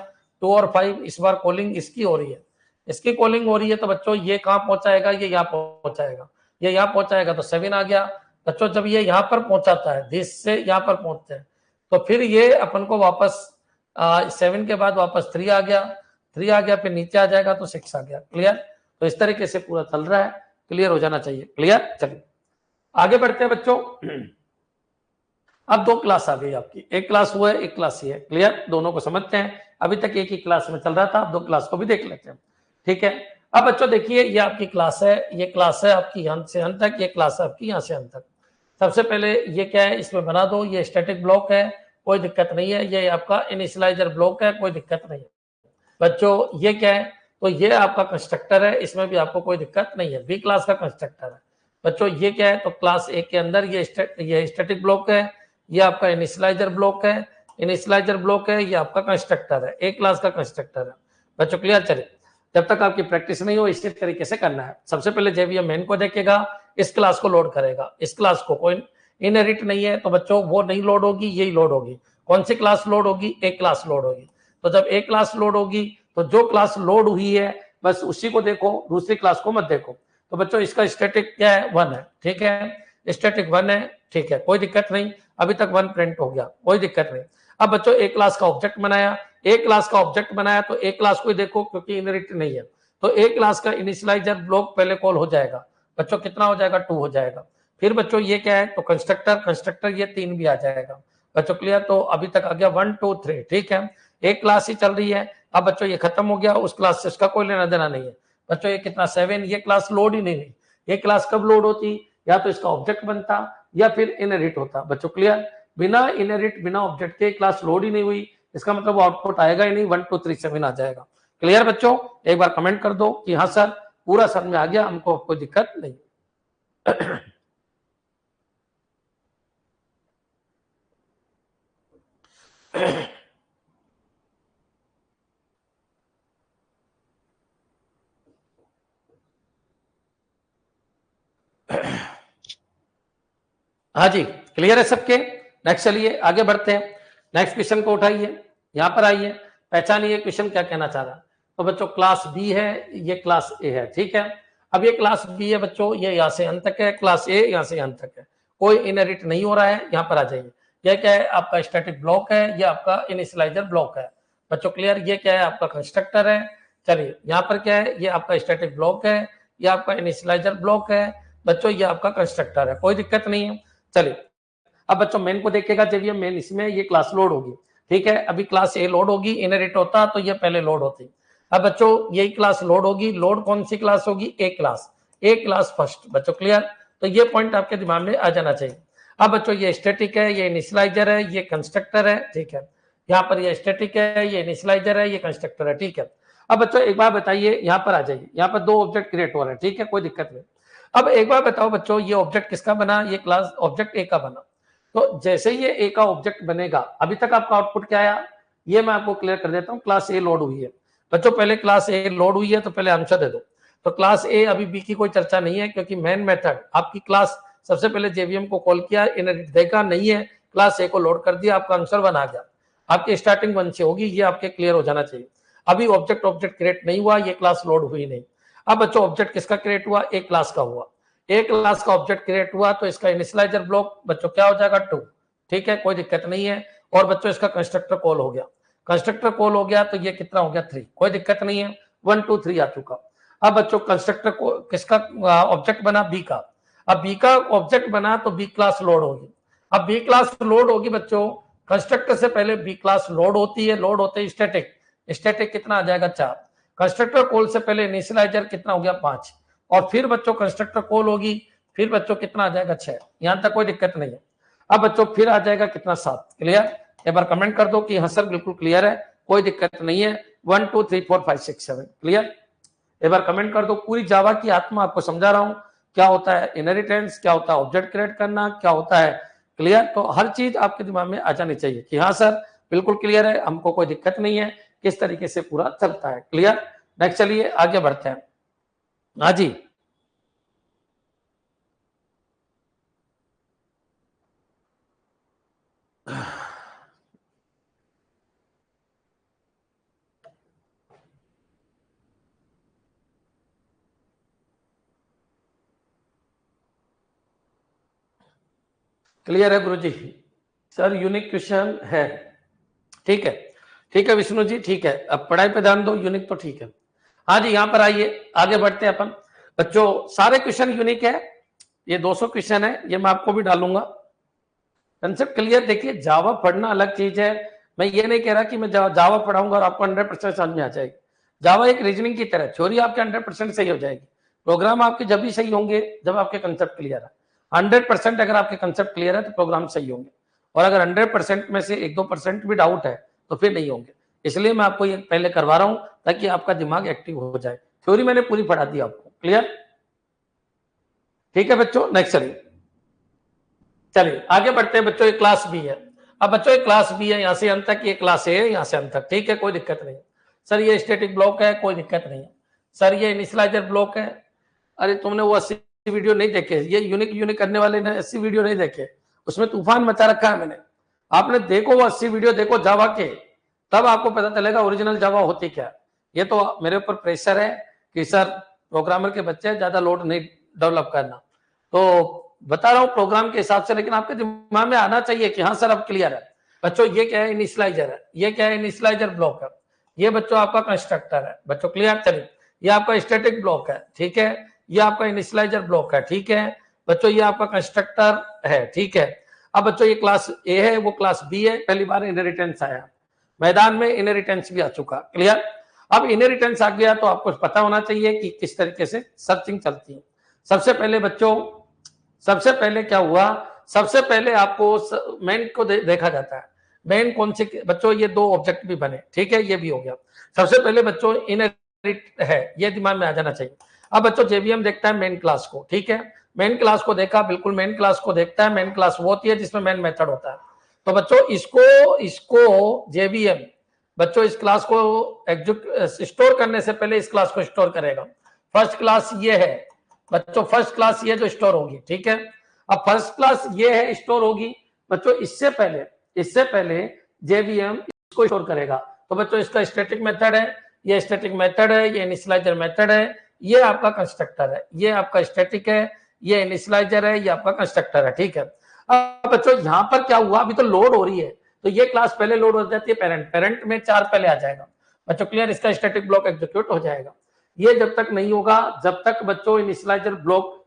2 और 5। इस बार कॉलिंग इसकी हो रही है, इसकी कॉलिंग हो रही है। तो बच्चों ये कहाँ पहुंचाएगा, ये यहाँ पहुंचाएगा, ये यहाँ पहुंचाएगा, तो 7 आ गया। बच्चों जब ये यहाँ पर पहुंचाता है, दिस से यहाँ पर पहुंचते हैं, तो फिर ये अपन को वापस 7 के बाद वापस 3 आ गया, 3 आ गया, फिर नीचे आ जाएगा तो 6 आ गया। क्लियर? तो इस तरीके से पूरा चल रहा है, क्लियर हो जाना चाहिए। क्लियर? चलिए आगे बढ़ते हैं बच्चों। अब 2 क्लास आ गई आपकी, एक क्लास वो है, एक क्लास ये है। क्लियर? दोनों को समझते हैं, अभी तक एक ही क्लास में चल रहा था, अब 2 क्लास को भी देख लेते हैं, ठीक है। अब बच्चों देखिए, ये आपकी क्लास है, ये क्लास है आपकी अंत से अंत तक, ये क्लास है आपकी यहाँ से अंत तक। सबसे पहले ये क्या है, इसमें बना दो, ये स्टैटिक ब्लॉक है, कोई दिक्कत नहीं है। ये आपका इनिशियलाइजर ब्लॉक है, कोई दिक्कत नहीं है। बच्चों ये क्या है, तो ये आपका कंस्ट्रक्टर है, इसमें भी आपको कोई दिक्कत नहीं है, बी क्लास का कंस्ट्रक्टर है। बच्चों ये क्या है, तो क्लास ए के अंदर ये स्टैटिक ब्लॉक है, ये आपका इनिशियलाइजर ब्लॉक है, इनिशियलाइजर ब्लॉक है, ये आपका कंस्ट्रक्टर है, ए क्लास का कंस्ट्रक्टर है। बच्चों क्लियर? चलिए, जब तक आपकी प्रैक्टिस नहीं हो इसी तरीके से करना है। सबसे पहले जेवीएम मेन को देखेगा, इस क्लास को लोड करेगा, इस क्लास को कोई इनहेरिट नहीं है, तो बच्चों वो नहीं लोड होगी, यही लोड होगी। कौन सी क्लास लोड होगी? एक क्लास लोड होगी। तो जब एक क्लास लोड होगी, तो जो क्लास लोड हुई है बस उसी को देखो, दूसरी क्लास को मत देखो। तो बच्चों इसका स्टैटिक क्या है, 1 है, ठीक है, स्टैटिक 1 है, ठीक है, कोई दिक्कत नहीं, अभी तक 1 प्रिंट हो गया, कोई दिक्कत नहीं। अब बच्चों एक क्लास का ऑब्जेक्ट बनाया, एक क्लास का ऑब्जेक्ट बनाया, तो एक क्लास को देखो क्योंकि इनहेरिट नहीं है, तो एक क्लास का इनिशियलाइजर ब्लॉक पहले कॉल हो जाएगा। बच्चों कितना हो जाएगा, 2 हो जाएगा। फिर बच्चों ये क्या है, तो कंस्ट्रक्टर ये 3 भी आ जाएगा। बच्चों क्लियर? तो अभी तक आ गया 1 2 3, ठीक है, एक क्लास ही चल रही है। अब बच्चों ये खत्म हो गया, उस क्लास से उसका कोई लेना देना नहीं है। बच्चों ये कितना, 7, ये क्लास लोड ही नहीं हुई। ये क्लास कब लोड होती, या तो इसका ऑब्जेक्ट बनता या फिर इनहेरिट होता। बच्चों क्लियर? बिना इनहेरिट, बिना ऑब्जेक्ट के क्लास लोड ही नहीं हुई, इसका मतलब आउटपुट आएगा ही नहीं, 1 2 3 7 आ जाएगा। क्लियर बच्चों? एक बार कमेंट कर दो कि हाँ सर पूरा समझ में आ गया, हमको कोई दिक्कत नहीं। हाँ जी, क्लियर है सबके? नेक्स्ट चलिए आगे बढ़ते हैं, नेक्स्ट क्वेश्चन को उठाइए, यहाँ पर आइए, पहचानिए क्वेश्चन क्या कहना चाह रहा है। तो बच्चों क्लास बी है, ये क्लास ए है, ठीक है। अब ये क्लास बी है बच्चों, ये यहाँ से अंत तक है, क्लास ए यहाँ से अंत तक है, कोई इनहेरिट नहीं हो रहा है। यहाँ पर आ जाइए, ये क्या है, आपका स्टैटिक ब्लॉक है, ये आपका इनिशियलाइजर ब्लॉक है। बच्चों क्लियर? ये क्या है, आपका कंस्ट्रक्टर है। चलिए यहाँ पर क्या है, ये आपका स्टैटिक ब्लॉक है, ये आपका इनिशियलाइजर ब्लॉक है। बच्चों ये आपका कंस्ट्रक्टर है, कोई दिक्कत नहीं है। चलिए अब बच्चों मेन को देखेगा, जब ये मेन, इसमें ये क्लास लोड होगी, ठीक है। अभी क्लास ए लोड होगी, इनहेरिट होता तो ये पहले लोड होती। अब बच्चों यही क्लास लोड होगी, लोड कौन सी क्लास होगी, ए क्लास फर्स्ट। बच्चों क्लियर? तो ये पॉइंट आपके दिमाग में आ जाना चाहिए। अब बच्चों ये स्टैटिक है, ये इनिशियलाइजर है, ये कंस्ट्रक्टर है, ठीक है। यहाँ पर ये स्टैटिक है, ये इनिशियलाइजर है, ये कंस्ट्रक्टर है, ठीक है। अब बच्चों एक बार बताइए, यहाँ पर आ जाइए, यहाँ पर 2 ऑब्जेक्ट क्रिएट हो रहे हैं, ठीक है, कोई दिक्कत नहीं। अब एक बार बताओ बच्चों, ये ऑब्जेक्ट किसका बना, ये क्लास ऑब्जेक्ट ए का बना। तो जैसे ये ए का ऑब्जेक्ट बनेगा, अभी तक आपका आउटपुट क्या आया, ये मैं आपको क्लियर कर देता हूँ। क्लास ए लोड हुई है बच्चों, पहले क्लास ए लोड हुई है, तो पहले आंसर दे दो। तो क्लास ए, अभी बी की कोई चर्चा नहीं है, क्योंकि मेन मेथड आपकी क्लास, सबसे पहले जेवीएम को कॉल किया, इनहेरिट देखा नहीं है, क्लास ए को लोड कर दिया, आपका आंसर 1 आ गया। आपकी स्टार्टिंग 1 से होगी, ये आपके क्लियर हो जाना चाहिए। अभी ऑब्जेक्ट क्रिएट नहीं हुआ, ये क्लास लोड हुई नहीं। अब बच्चों ऑब्जेक्ट किसका क्रिएट हुआ, एक क्लास का हुआ, एक क्लास का ऑब्जेक्ट क्रिएट हुआ, तो इसका इनिशियलाइजर ब्लॉक बच्चों क्या हो जाएगा, 2, ठीक है, कोई दिक्कत नहीं है। और बच्चों इसका कंस्ट्रक्टर कॉल हो गया। कंस्ट्रक्टर कॉल हो गया तो ये कितना हो गया 3, कोई दिक्कत नहीं है, 1 2 3 आ चुका। अब बच्चों कंस्ट्रक्टर को किसका ऑब्जेक्ट बना, बी का। अब बी का ऑब्जेक्ट बना तो बी क्लास लोड होगी। अब बी क्लास लोड होगी बच्चों, कंस्ट्रक्टर से पहले बी क्लास लोड होती है, लोड होते ही स्टैटिक, स्टैटिक कितना आ जाएगा 4। कंस्ट्रक्टर कॉल से पहले इनिशियलाइजर कितना हो गया 5, और फिर बच्चों कंस्ट्रक्टर कॉल होगी, फिर बच्चों कितना आ जाएगा 6। यहां तक कोई दिक्कत नहीं है। अब बच्चों फिर आ जाएगा कितना 7। क्लियर? एक बार कमेंट कर दो कि हाँ सर बिल्कुल क्लियर है, कोई दिक्कत नहीं है। 1 2 3 4 5 6 7 क्लियर? एक बार कमेंट कर दो। पूरी जावा की आत्मा आपको समझा रहा हूं, क्या होता है इनहेरिटेंस, क्या होता है ऑब्जेक्ट क्रिएट करना, क्या होता है। क्लियर? तो हर चीज आपके दिमाग में आ जानी चाहिए कि हाँ सर बिल्कुल क्लियर है, हमको कोई दिक्कत नहीं है, किस तरीके से पूरा चलता है। क्लियर? नेक्स्ट चलिए आगे बढ़ते हैं। हाँ जी, क्लियर है गुरु जी? सर यूनिक क्वेश्चन है, ठीक है, ठीक है विष्णु जी, ठीक है, अब पढ़ाई पे ध्यान दो, यूनिक तो ठीक है। हाँ जी, यहाँ पर आइए आगे बढ़ते हैं अपन। बच्चों सारे क्वेश्चन यूनिक है, ये 200 क्वेश्चन है, ये मैं आपको भी डालूंगा। Concept clear? देखिए जावा पढ़ना अलग चीज है, मैं ये नहीं कह रहा कि मैं जावा पढ़ाऊंगा और आपको 100% समझ में आ जाएगी। जावा एक रीजनिंग की तरह, थ्योरी आपके 100% सही हो जाएगी, प्रोग्राम आपके जब भी सही होंगे जब आपके कंसेप्ट क्लियर है। 100% अगर आपके कंसेप्ट क्लियर है तो प्रोग्राम सही होंगे, और अगर 100% में से 1-2% भी डाउट है तो फिर नहीं होंगे। इसलिए मैं आपको ये पहले करवा रहा हूं ताकि आपका दिमाग एक्टिव हो जाए। थ्योरी मैंने पूरी पढ़ा दी आपको। क्लियर? ठीक है बच्चों, नेक्स्ट चलिए, चलिए आगे बढ़ते हैं बच्चों। एक क्लास बी है। अब बच्चों एक क्लास बी है, यहां से अंत तक, ये क्लास ए है यहां से अंत तक, ठीक है, कोई दिक्कत नहीं। सर ये स्टैटिक ब्लॉक है, कोई दिक्कत नहीं है। सर ये इनिशियलाइजर ब्लॉक है। अरे तुमने वो 80 वीडियो नहीं देखे, ये यूनिक यूनिक करने वाले ने 80 वीडियो नहीं देखे, उसमें तूफान मचा रखा है मैंने। आपने देखो वो 80 वीडियो देखो जावा के, तब आपको पता चलेगा ओरिजिनल जावा होती क्या। ये तो मेरे ऊपर प्रेशर है कि सर प्रोग्रामर के बच्चे ज्यादा लोड नहीं डेवलप करना, तो बता रहा हूँ प्रोग्राम के हिसाब से, लेकिन आपके दिमाग में आना चाहिए कि हाँ सर अब क्लियर है। बच्चों ये क्या है, इनिशियलाइजर है। ये क्या है, इनिशियलाइजर ब्लॉक है। ये बच्चों आपका कंस्ट्रक्टर है। बच्चों क्लियर? चलिए, ये आपका स्टैटिक ब्लॉक है, ठीक है, ये आपका इनिशियलाइजर ब्लॉक है, ठीक है बच्चों, ये आपका कंस्ट्रक्टर है, ठीक है। अब बच्चों ये क्लास ए है, वो क्लास बी है, पहली बार इनहेरिटेंस आया मैदान में, इनहेरिटेंस भी आ चुका। क्लियर? अब इनहेरिटेंस आ गया तो आपको पता होना चाहिए कि किस तरीके से सर्चिंग चलती है। सबसे पहले बच्चों, सबसे पहले क्या हुआ, सबसे पहले आपको मेन को देखा जाता है। मेन कौन से बच्चों, ये 2 ऑब्जेक्ट भी बने, ठीक है, ये भी हो गया। सबसे पहले बच्चों इनहेरिट है, ये दिमाग में आ जाना चाहिए। अब बच्चों जेवीएम देखता है मेन क्लास को, ठीक है, मेन क्लास को देखा, बिल्कुल मेन क्लास को देखता है। मेन क्लास वो होती है जिसमें मेन मेथड होता है। तो बच्चों इसको इसको जेवीएम बच्चों इस क्लास को स्टोर करने से पहले इस क्लास को स्टोर करेगा। फर्स्ट क्लास ये है बच्चों, फर्स्ट क्लास ये जो स्टोर होगी, ठीक है। अब फर्स्ट क्लास ये है स्टोर होगी बच्चों, इससे पहले जेवीएम इसको स्टोर करेगा। तो बच्चों इसका स्टैटिक मेथड है, ये स्टैटिक मेथड है, ये इनिशियलाइजर मेथड है, ये आपका कंस्ट्रक्टर है, ये आपका स्टैटिक है, ये इनिशियलाइजर है, ये आपका कंस्ट्रक्टर है, ठीक है। अब बच्चों यहां पर क्या हुआ, अभी तो लोड हो रही है, तो ये क्लास पहले लोड हो जाती है पेरेंट, पेरेंट में 4 पहले आ जाएगा बच्चों। क्लियर? इसका स्टैटिक ब्लॉक एग्जीक्यूट हो जाएगा। ये जब तक नहीं होगा, जब तक बच्चों इनिशियलाइजर ब्लॉक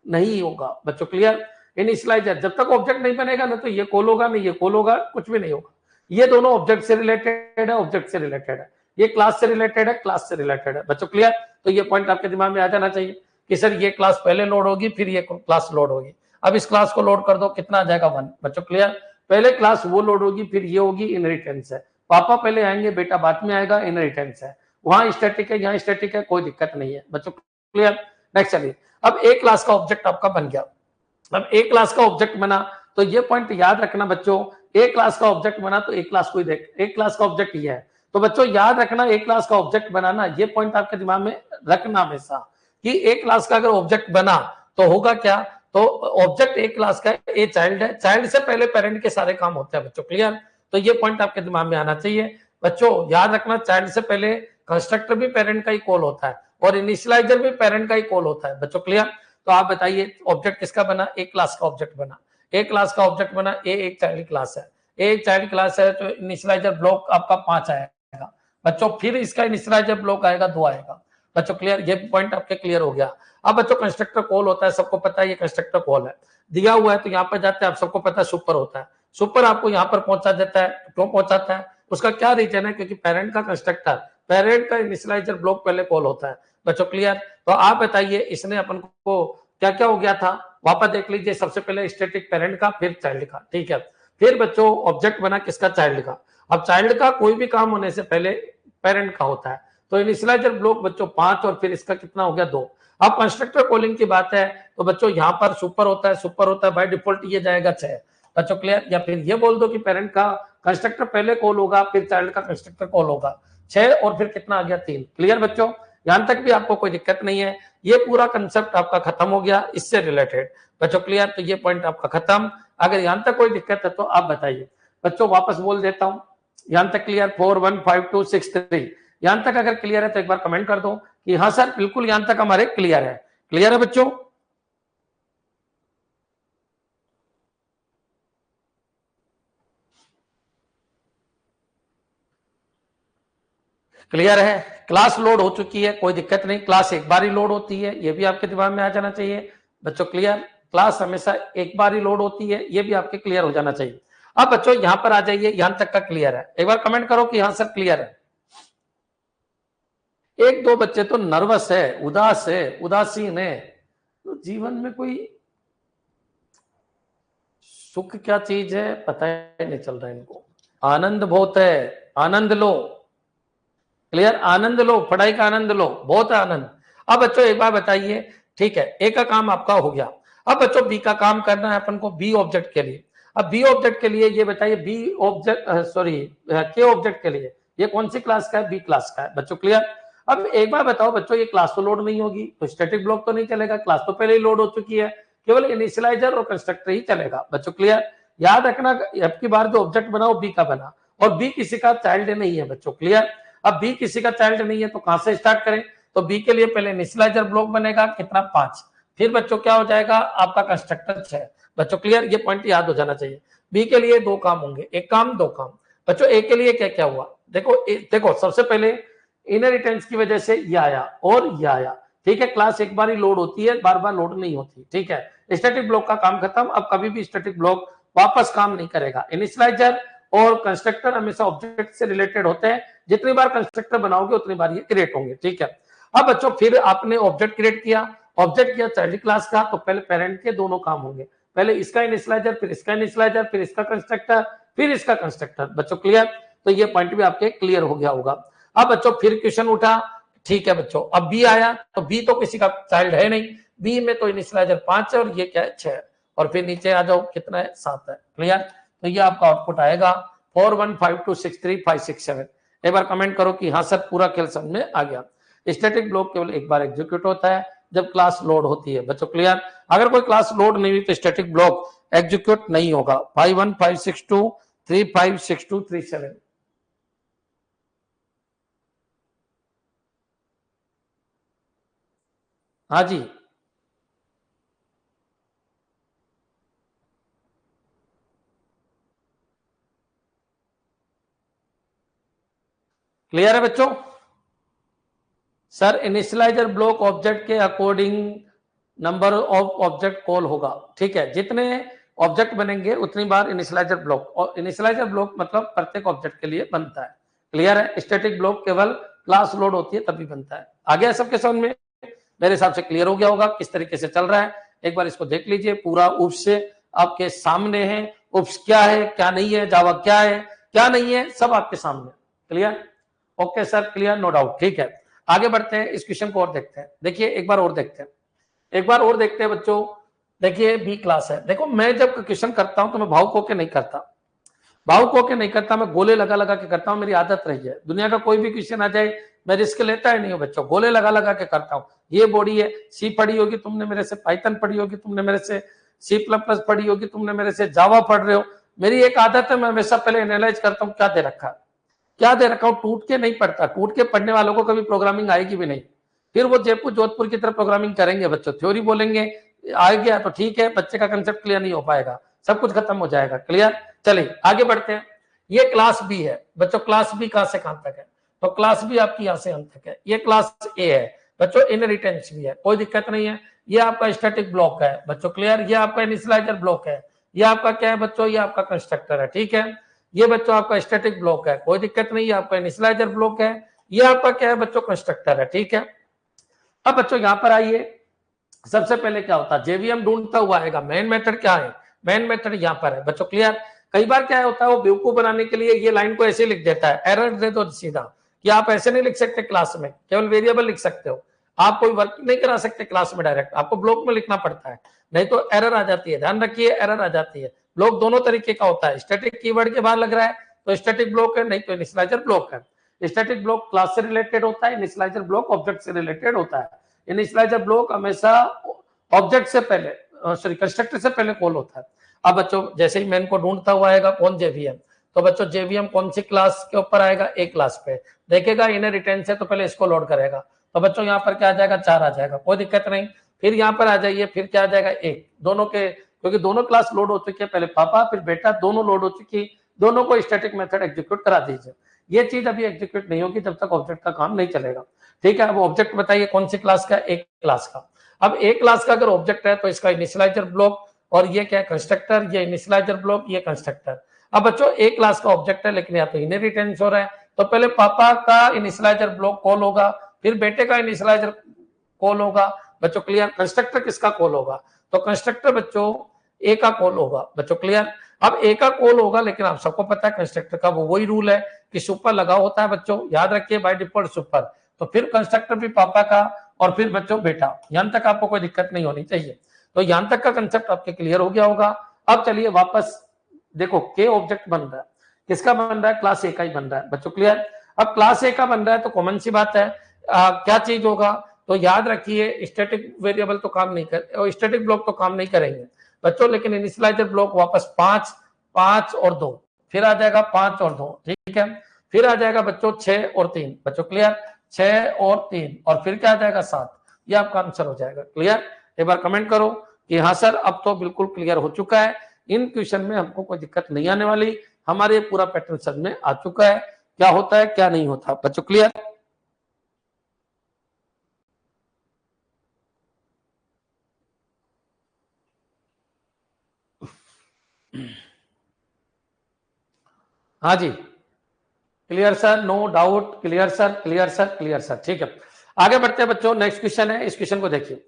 नहीं होगा बच्चों। क्लियर? इनिशियलाइजर जब तक ऑब्जेक्ट नहीं बनेगा ना, तो ये कॉल होगा नहीं, ये कॉल होगा, कुछ भी नहीं होगा। ये दोनों ऑब्जेक्ट से रिलेटेड है, ऑब्जेक्ट से रिलेटेड है, ये क्लास से रिलेटेड है, क्लास से रिलेटेड है बच्चों। क्लियर? तो ये पॉइंट आपके दिमाग में आ जाना चाहिए कि सर ये क्लास पहले लोड होगी, फिर ये क्लास लोड होगी। अब इस क्लास को लोड कर दो, कितना आ जाएगा 1 बच्चों। क्लियर? पहले क्लास वो लोड होगी, फिर ये होगी, इनहेरिटेंस है। पापा पहले आएंगे, बेटा बाद में आएगा, इनहेरिटेंस है। वहां स्टैटिक है, यहाँ स्टैटिक है, कोई दिक्कत नहीं है बच्चों। क्लियर? नेक्स्ट चलिए, अब एक क्लास का ऑब्जेक्ट आपका बन गया। अब एक क्लास का ऑब्जेक्ट बना तो ये पॉइंट याद रखना बच्चों, एक क्लास का ऑब्जेक्ट बना तो एक क्लास को देख, एक क्लास का ऑब्जेक्ट ये है। तो बच्चों याद रखना, एक क्लास का ऑब्जेक्ट बनाना, ये पॉइंट आपके दिमाग में रखना हमेशा कि एक क्लास का अगर ऑब्जेक्ट बना तो होगा क्या, तो ऑब्जेक्ट एक क्लास का, ए चाइल्ड है, चाइल्ड से पहले पेरेंट के सारे काम होते हैं बच्चों। क्लियर? तो ये पॉइंट आपके दिमाग में आना चाहिए बच्चों, याद रखना, चाइल्ड से पहले कंस्ट्रक्टर भी पेरेंट का ही कॉल होता है और इनिशियलाइजर भी पेरेंट का ही कॉल होता है बच्चों। क्लियर? तो आप बताइए ऑब्जेक्ट किसका बना, एक क्लास का ऑब्जेक्ट बना, एक क्लास का ऑब्जेक्ट बना, ए एक चाइल्ड क्लास है, एक चाइल्ड क्लास है तो इनिशियलाइजर ब्लॉक आपका 5 आएगा बच्चों, फिर इसका इनिशियलाइजर ब्लॉक आएगा 2 आएगा बच्चों। क्लियर, ये पॉइंट आपके क्लियर हो गया। अब बच्चों कंस्ट्रक्टर कॉल होता है, सबको पता है ये कंस्ट्रक्टर कॉल है, दिया हुआ है तो यहाँ पर जाते हैं, आप सबको पता है सुपर होता है, सुपर आपको यहाँ पर पहुंचा देता है। क्यों पहुंचाता है, उसका क्या रीजन है, क्योंकि पेरेंट का कंस्ट्रक्टर, पेरेंट का इनिशियलाइजर ब्लॉक पहले कॉल होता है बच्चों। क्लियर, तो आप बताइए इसने अपन को क्या क्या हो गया था, वापस देख लीजिए। सबसे पहले स्टैटिक पेरेंट का, फिर चाइल्ड का, ठीक है। फिर बच्चों ऑब्जेक्ट बना किसका, चाइल्ड का। अब चाइल्ड का कोई भी काम होने से पहले पेरेंट का होता है, तो इनिशियलाइजर ब्लॉक बच्चों 5 और फिर इसका कितना हो गया 2। अब कंस्ट्रक्टर कॉलिंग की बात है तो बच्चों यहाँ पर सुपर होता है, सुपर होता है बाय डिफॉल्ट ये जाएगा 6 बच्चों। क्लियर, या फिर ये बोल दो कि पेरेंट का कंस्ट्रक्टर पहले कॉल होगा फिर चाइल्ड का कंस्ट्रक्टर कॉल होगा 6 और फिर कितना आ गया 3। क्लियर बच्चों, यहां तक भी आपको कोई दिक्कत नहीं है, ये पूरा कंसेप्ट आपका खत्म हो गया इससे रिलेटेड बच्चों। क्लियर, तो ये पॉइंट आपका खत्म। अगर यहां तक कोई दिक्कत है तो आप बताइए बच्चों, वापस बोल देता हूं। यहां तक क्लियर, 4 1 5 2 6 3, यहां तक अगर क्लियर है तो एक बार कमेंट कर दो कि हाँ सर बिल्कुल यहां तक हमारे क्लियर है। क्लियर है बच्चों, क्लियर है। क्लास लोड हो चुकी है, कोई दिक्कत नहीं, क्लास एक बार ही लोड होती है, ये भी आपके दिमाग में आ जाना चाहिए बच्चों। क्लियर, क्लास हमेशा एक बार ही लोड होती है, ये भी आपके क्लियर हो जाना चाहिए। अब बच्चों यहां पर आ जाइए, यहां तक का क्लियर है, एक बार कमेंट करो कि हाँ सर क्लियर है। एक दो बच्चे तो नर्वस है, उदास है, उदासीन है, तो जीवन में कोई सुख क्या चीज है पता ही नहीं चल रहा है इनको। आनंद बहुत है, आनंद लो। क्लियर, आनंद लो, पढ़ाई का आनंद लो, बहुत आनंद। अब बच्चों एक बार बताइए, ठीक है, ए का काम आपका हो गया। अब बच्चों बी का काम करना है अपन को, बी ऑब्जेक्ट के लिए। अब बी ऑब्जेक्ट के लिए ये बताइए, बी ऑब्जेक्ट सॉरी के ऑब्जेक्ट के लिए ये कौन सी क्लास का है, बी क्लास का है बच्चों। क्लियर, अब एक बार बताओ बच्चों, ये क्लास तो लोड नहीं होगी तो स्टैटिक ब्लॉक तो नहीं चलेगा, क्लास तो पहले ही लोड हो चुकी है, केवल इनिशियलाइजर और कंस्ट्रक्टर ही चलेगा बच्चों। क्लियर, याद रखना अब की बार जो ऑब्जेक्ट बनाओ बी का बना, और बी किसी का चाइल्ड नहीं है बच्चों। क्लियर, अब बी किसी का चाइल्ड नहीं है तो कहां से स्टार्ट करें, तो बी के लिए पहले इनिशियलाइजर ब्लॉक बनेगा कितना 5, फिर बच्चों क्या हो जाएगा आपका कंस्ट्रक्टर 6 बच्चों। क्लियर, ये पॉइंट याद हो जाना चाहिए। बी के लिए 2 काम होंगे, एक काम 2 काम बच्चों। ए के लिए क्या क्या हुआ, देखो देखो सबसे पहले इनहेरिटेंस की वजह से ये आया और ये आया, ठीक है। क्लास एक बार ही लोड होती है, बार बार लोड नहीं होती, ठीक है। स्टैटिक ब्लॉक का काम खत्म, अब कभी भी स्टैटिक ब्लॉक वापस काम नहीं करेगा। इनिशियलाइजर और कंस्ट्रक्टर हमेशा ऑब्जेक्ट से रिलेटेड होते हैं, जितनी बार कंस्ट्रक्टर बनाओगे उतनी बार ये क्रिएट होंगे, ठीक है। अब बच्चों फिर आपने ऑब्जेक्ट क्रिएट किया, ऑब्जेक्ट किया चाइल्ड क्लास का, तो पहले पेरेंट के दोनों काम होंगे, पहले इसका इनिशियलाइजर फिर इसका इनिशियलाइजर फिर इसका कंस्ट्रक्टर फिर इसका कंस्ट्रक्टर बच्चों। क्लियर, तो ये पॉइंट भी आपके क्लियर हो गया होगा। अब बच्चों फिर क्वेश्चन उठा, ठीक है बच्चों, अब बी आया तो बी तो किसी का चाइल्ड है नहीं, बी में तो इनिशियलाइजर 5 है और ये क्या है 6 है, और फिर नीचे आ जाओ कितना है 7 है। क्लियर, तो ये आपका आउटपुट आएगा 4 1 5 2 6 3 5 6 7। एक बार कमेंट करो कि हाँ सर पूरा खेल समझ में आ गया। स्टैटिक ब्लॉक केवल एक बार एग्जीक्यूट होता है जब क्लास लोड होती है बच्चों। क्लियर, अगर कोई क्लास लोड नहीं हुई तो स्टैटिक ब्लॉक एग्जीक्यूट नहीं होगा। 5 1 5 6 2 3 5 6 2 3 7। हाँ जी, क्लियर है बच्चों। सर इनिशियलाइजर ब्लॉक ऑब्जेक्ट के according number of object call होगा, ठीक है। जितने ऑब्जेक्ट बनेंगे उतनी बार इनिशियलाइजर ब्लॉक, और इनिशियलाइजर ब्लॉक मतलब प्रत्येक ऑब्जेक्ट के लिए बनता है। क्लियर है, स्टैटिक ब्लॉक केवल क्लास लोड होती है तभी बनता है। आगे सबके समझ में मेरे हिसाब से क्लियर हो गया होगा किस तरीके से चल रहा है। एक बार इसको देख लीजिए, पूरा उप्स से आपके सामने है, उप्स क्या है क्या नहीं है, जावा क्या है क्या नहीं है, सब आपके सामने। Clear, okay sir, clear, no doubt, ठीक है। आगे बढ़ते हैं, इस क्वेश्चन को और देखते हैं। देखिए एक बार और देखते हैं, एक बार और देखते हैं बच्चों। देखिए बी क्लास है, देखो मैं जब क्वेश्चन करता हूं तो मैं भावुक होकर नहीं करता, भावुक होकर नहीं करता, मैं गोले लगा लगा के करता हूं, मेरी आदत रही है। दुनिया का कोई भी क्वेश्चन आ जाए मैं रिस्क लेता ही नहीं हूं बच्चों, गोले लगा लगा के करता हूं। ये बॉडी है, सी पढ़ी होगी तुमने मेरे से, पाइथन पढ़ी होगी तुमने मेरे से, सी प्लस प्लस पढ़ी होगी तुमने मेरे से, जावा पढ़ रहे हो। मेरी एक आदत है, मैं हमेशा पहले एनालाइज करता हूँ क्या दे रखा है, क्या दे रखा हूं, टूट के नहीं पढ़ता। टूट के पढ़ने वालों को कभी प्रोग्रामिंग आएगी भी नहीं, फिर वो जयपुर जोधपुर की तरह प्रोग्रामिंग करेंगे बच्चों, थ्योरी बोलेंगे आ गया तो ठीक है, बच्चे का कंसेप्ट क्लियर नहीं हो पाएगा, सब कुछ खत्म हो जाएगा। क्लियर, चलिए आगे बढ़ते हैं। ये क्लास बी है बच्चों, क्लास बी कहां से कहां तक है, तो क्लास बी आपकी यहां से यहां तक है। ये क्लास ए है बच्चों, इनहेरिटेंस भी है, कोई दिक्कत नहीं है। ये आपका स्टैटिक ब्लॉक है बच्चों, क्लियर। ये आपका इनिशियलाइजर ब्लॉक है। ये आपका क्या है बच्चों, ये आपका कंस्ट्रक्टर है, ठीक है। ये बच्चों आपका स्टैटिक ब्लॉक है, कोई दिक्कत नहीं, ये आपका इनिशियलाइजर ब्लॉक है। ये आपका क्या है बच्चों, कंस्ट्रक्टर है, ठीक है। अब बच्चों यहां पर आइए, सबसे पहले क्या होता है, जेवीएम ढूंढता हुआ आएगा। मेन मेथड क्या है, मेन मेथड यहां पर है बच्चों, क्लियर। कई बार क्या होता है, वो बेवकूफ बनाने के लिए ये लाइन को ऐसे लिख देता है, एरर दे दो सीधा कि आप ऐसे नहीं लिख सकते क्लास में, केवल वेरिएबल लिख सकते हो, आप कोई वर्क नहीं करा सकते क्लास में, डायरेक्ट आपको ब्लॉक में लिखना पड़ता है, नहीं तो एरर आ जाती है। ध्यान रखिए, एरर आ जाती है। ब्लॉक दोनों तरीके का होता है, स्टैटिक कीवर्ड के बाहर लग रहा है तो स्टैटिक ब्लॉक है, नहीं तो इनिशियलाइजर ब्लॉक है। स्टैटिक ब्लॉक क्लास से रिलेटेड होता है, इनिशियलाइजर ब्लॉक ऑब्जेक्ट से रिलेटेड होता है। इनिशियलाइजर ब्लॉक हमेशा ऑब्जेक्ट से पहले, सॉरी कंस्ट्रक्टर से पहले कॉल होता है। अब बच्चों जैसे ही मेन को ढूंढता हुआ आएगा कौन, जेवीएम, तो बच्चों जेवीएम कौन सी क्लास के ऊपर आएगा, ए क्लास पे देखेगा, इनहेरिटेंस है तो पहले इसको लोड करेगा, तो बच्चों यहाँ पर क्या आ जाएगा, 4 आ जाएगा, कोई दिक्कत नहीं। फिर यहाँ पर आ जाइए, फिर क्या आ जाएगा, 1, दोनों के, क्योंकि दोनों क्लास लोड हो चुकी है, पहले पापा फिर बेटा, दोनों लोड हो चुकी, दोनों को स्टैटिक मेथड एग्जीक्यूट करा दीजिए। ये चीज अभी एग्जीक्यूट नहीं होगी जब तक ऑब्जेक्ट का काम नहीं चलेगा, ठीक है। अब ऑब्जेक्ट बताइए कौन सी क्लास का, एक क्लास का। अब एक क्लास का अगर ऑब्जेक्ट है तो इसका इनिशियलाइजर ब्लॉक, और ये क्या है, कंस्ट्रक्टर, ये इनिशियलाइजर ब्लॉक, ये कंस्ट्रक्टर। अब बच्चों एक क्लास का ऑब्जेक्ट है लेकिन यहाँ तो इनहेरिटेंस हो रहा है, तो पहले पापा का इनिशियलाइजर ब्लॉक कॉल होगा, फिर बेटे का इनिशियलाइजर कॉल होगा बच्चों, क्लियर। कंस्ट्रक्टर किसका कॉल होगा, तो कंस्ट्रक्टर बच्चों ए का कॉल होगा बच्चों, क्लियर। अब ए का कॉल होगा, लेकिन आप सबको पता है कंस्ट्रक्टर का वो वही रूल है कि सुपर लगा होता है बच्चों, याद रखिए, बाय डिफॉल्ट सुपर। तो फिर कंस्ट्रक्टर भी पापा का, और फिर बच्चों बेटा, यहां तक आपको कोई दिक्कत नहीं होनी चाहिए। तो यहां तक का कंसेप्ट आपके क्लियर हो गया होगा। अब चलिए वापस देखो, के ऑब्जेक्ट बन रहा है, किसका बन रहा है, क्लास ए का ही बन रहा है बच्चों, क्लियर। अब क्लास ए का बन रहा है तो कॉमन सी बात है, क्या चीज होगा, तो याद रखिए स्टैटिक वेरिएबल तो काम नहीं कर, स्टैटिक ब्लॉक तो काम नहीं करेंगे बच्चों, लेकिन इनिशियलाइजर ब्लॉक वापस 5, 5 और 2, फिर आ जाएगा 5 और 2, ठीक है। फिर आ जाएगा बच्चों 6 और 3 बच्चों, क्लियर, 6 और 3, और फिर क्या आ जाएगा 7। ये आपका आंसर हो जाएगा, क्लियर। एक बार कमेंट करो कि हाँ सर अब तो बिल्कुल क्लियर हो चुका है, इन क्वेश्चन में हमको कोई दिक्कत नहीं आने वाली, हमारे पूरा पैटर्न समझ में आ चुका है, क्या होता है क्या नहीं होता बच्चों, क्लियर। हाँ जी, clear sir, no doubt, clear sir, clear sir, clear sir, ठीक है। आगे बढ़ते हैं बच्चों, नेक्स्ट क्वेश्चन है, इस क्वेश्चन को देखिए।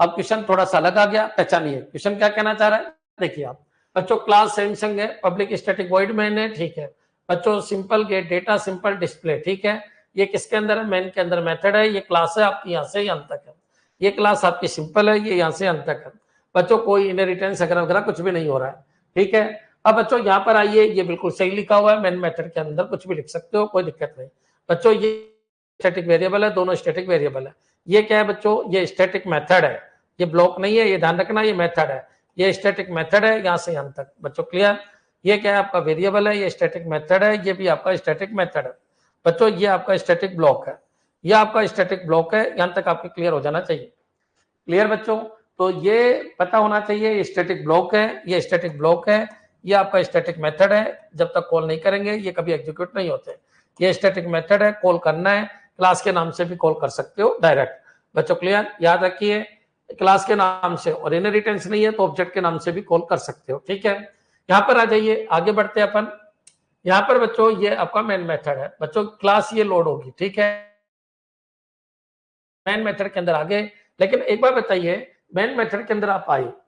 अब क्वेश्चन थोड़ा सा अलग आ गया, पहचानिए क्वेश्चन क्या कहना चाह रहा है, देखिए आप बच्चों, क्लास सैमसंग है, पब्लिक स्टैटिक वॉइड मेन है, ठीक है बच्चों, simple gate data, simple display, ठीक है। ये किसके अंदर है, मेन के अंदर मेथड है, ये क्लास है आपकी यहाँ से यहाँ तक है, ये क्लास आपकी सिंपल है, ये यहाँ से यहाँ तक है बच्चों, कोई इनहेरिटेंस वगैरह कुछ भी नहीं हो रहा है, ठीक है। अब बच्चों यहाँ पर आइए, ये बिल्कुल सही लिखा हुआ है, मेन मेथड के अंदर कुछ भी लिख सकते हो, कोई दिक्कत नहीं बच्चों। ये स्टैटिक वेरिएबल है, दोनों स्टैटिक वेरिएबल है। ये क्या है बच्चों, ये स्टैटिक मेथड है, ये ब्लॉक नहीं है, ये ध्यान रखना, ये मेथड है, ये स्टैटिक मेथड है यहाँ से यहाँ तक बच्चों, क्लियर। ये क्या है आपका वेरिएबल है, ये स्टैटिक मेथड है, ये भी आपका स्टैटिक मेथड है बच्चों, ये आपका स्टैटिक ब्लॉक है, ये आपका स्टैटिक ब्लॉक है, यहाँ तक आपके क्लियर हो जाना चाहिए, क्लियर बच्चों। तो ये पता होना चाहिए, ये स्टैटिक ब्लॉक है, ये स्टैटिक ब्लॉक है, ये आपका स्टैटिक मेथड है, जब तक कॉल नहीं करेंगे ये कभी एग्जीक्यूट नहीं होते। ये स्टैटिक मेथड है, कॉल करना है, क्लास के नाम से भी कॉल कर सकते हो डायरेक्ट बच्चों, क्लियर। याद रखिए क्लास के नाम से, और इनहेरिटेंस नहीं है तो ऑब्जेक्ट के नाम से भी कॉल कर सकते हो, ठीक है। यहाँ पर आ जाइए, आगे बढ़ते हैं अपन। यहाँ पर बच्चों ये आपका मेन मेथड है बच्चों, क्लास ये लोड होगी, ठीक है, मेन मेथड के अंदर आ गए। लेकिन एक बार बताइए, मेन मेथड के अंदर आप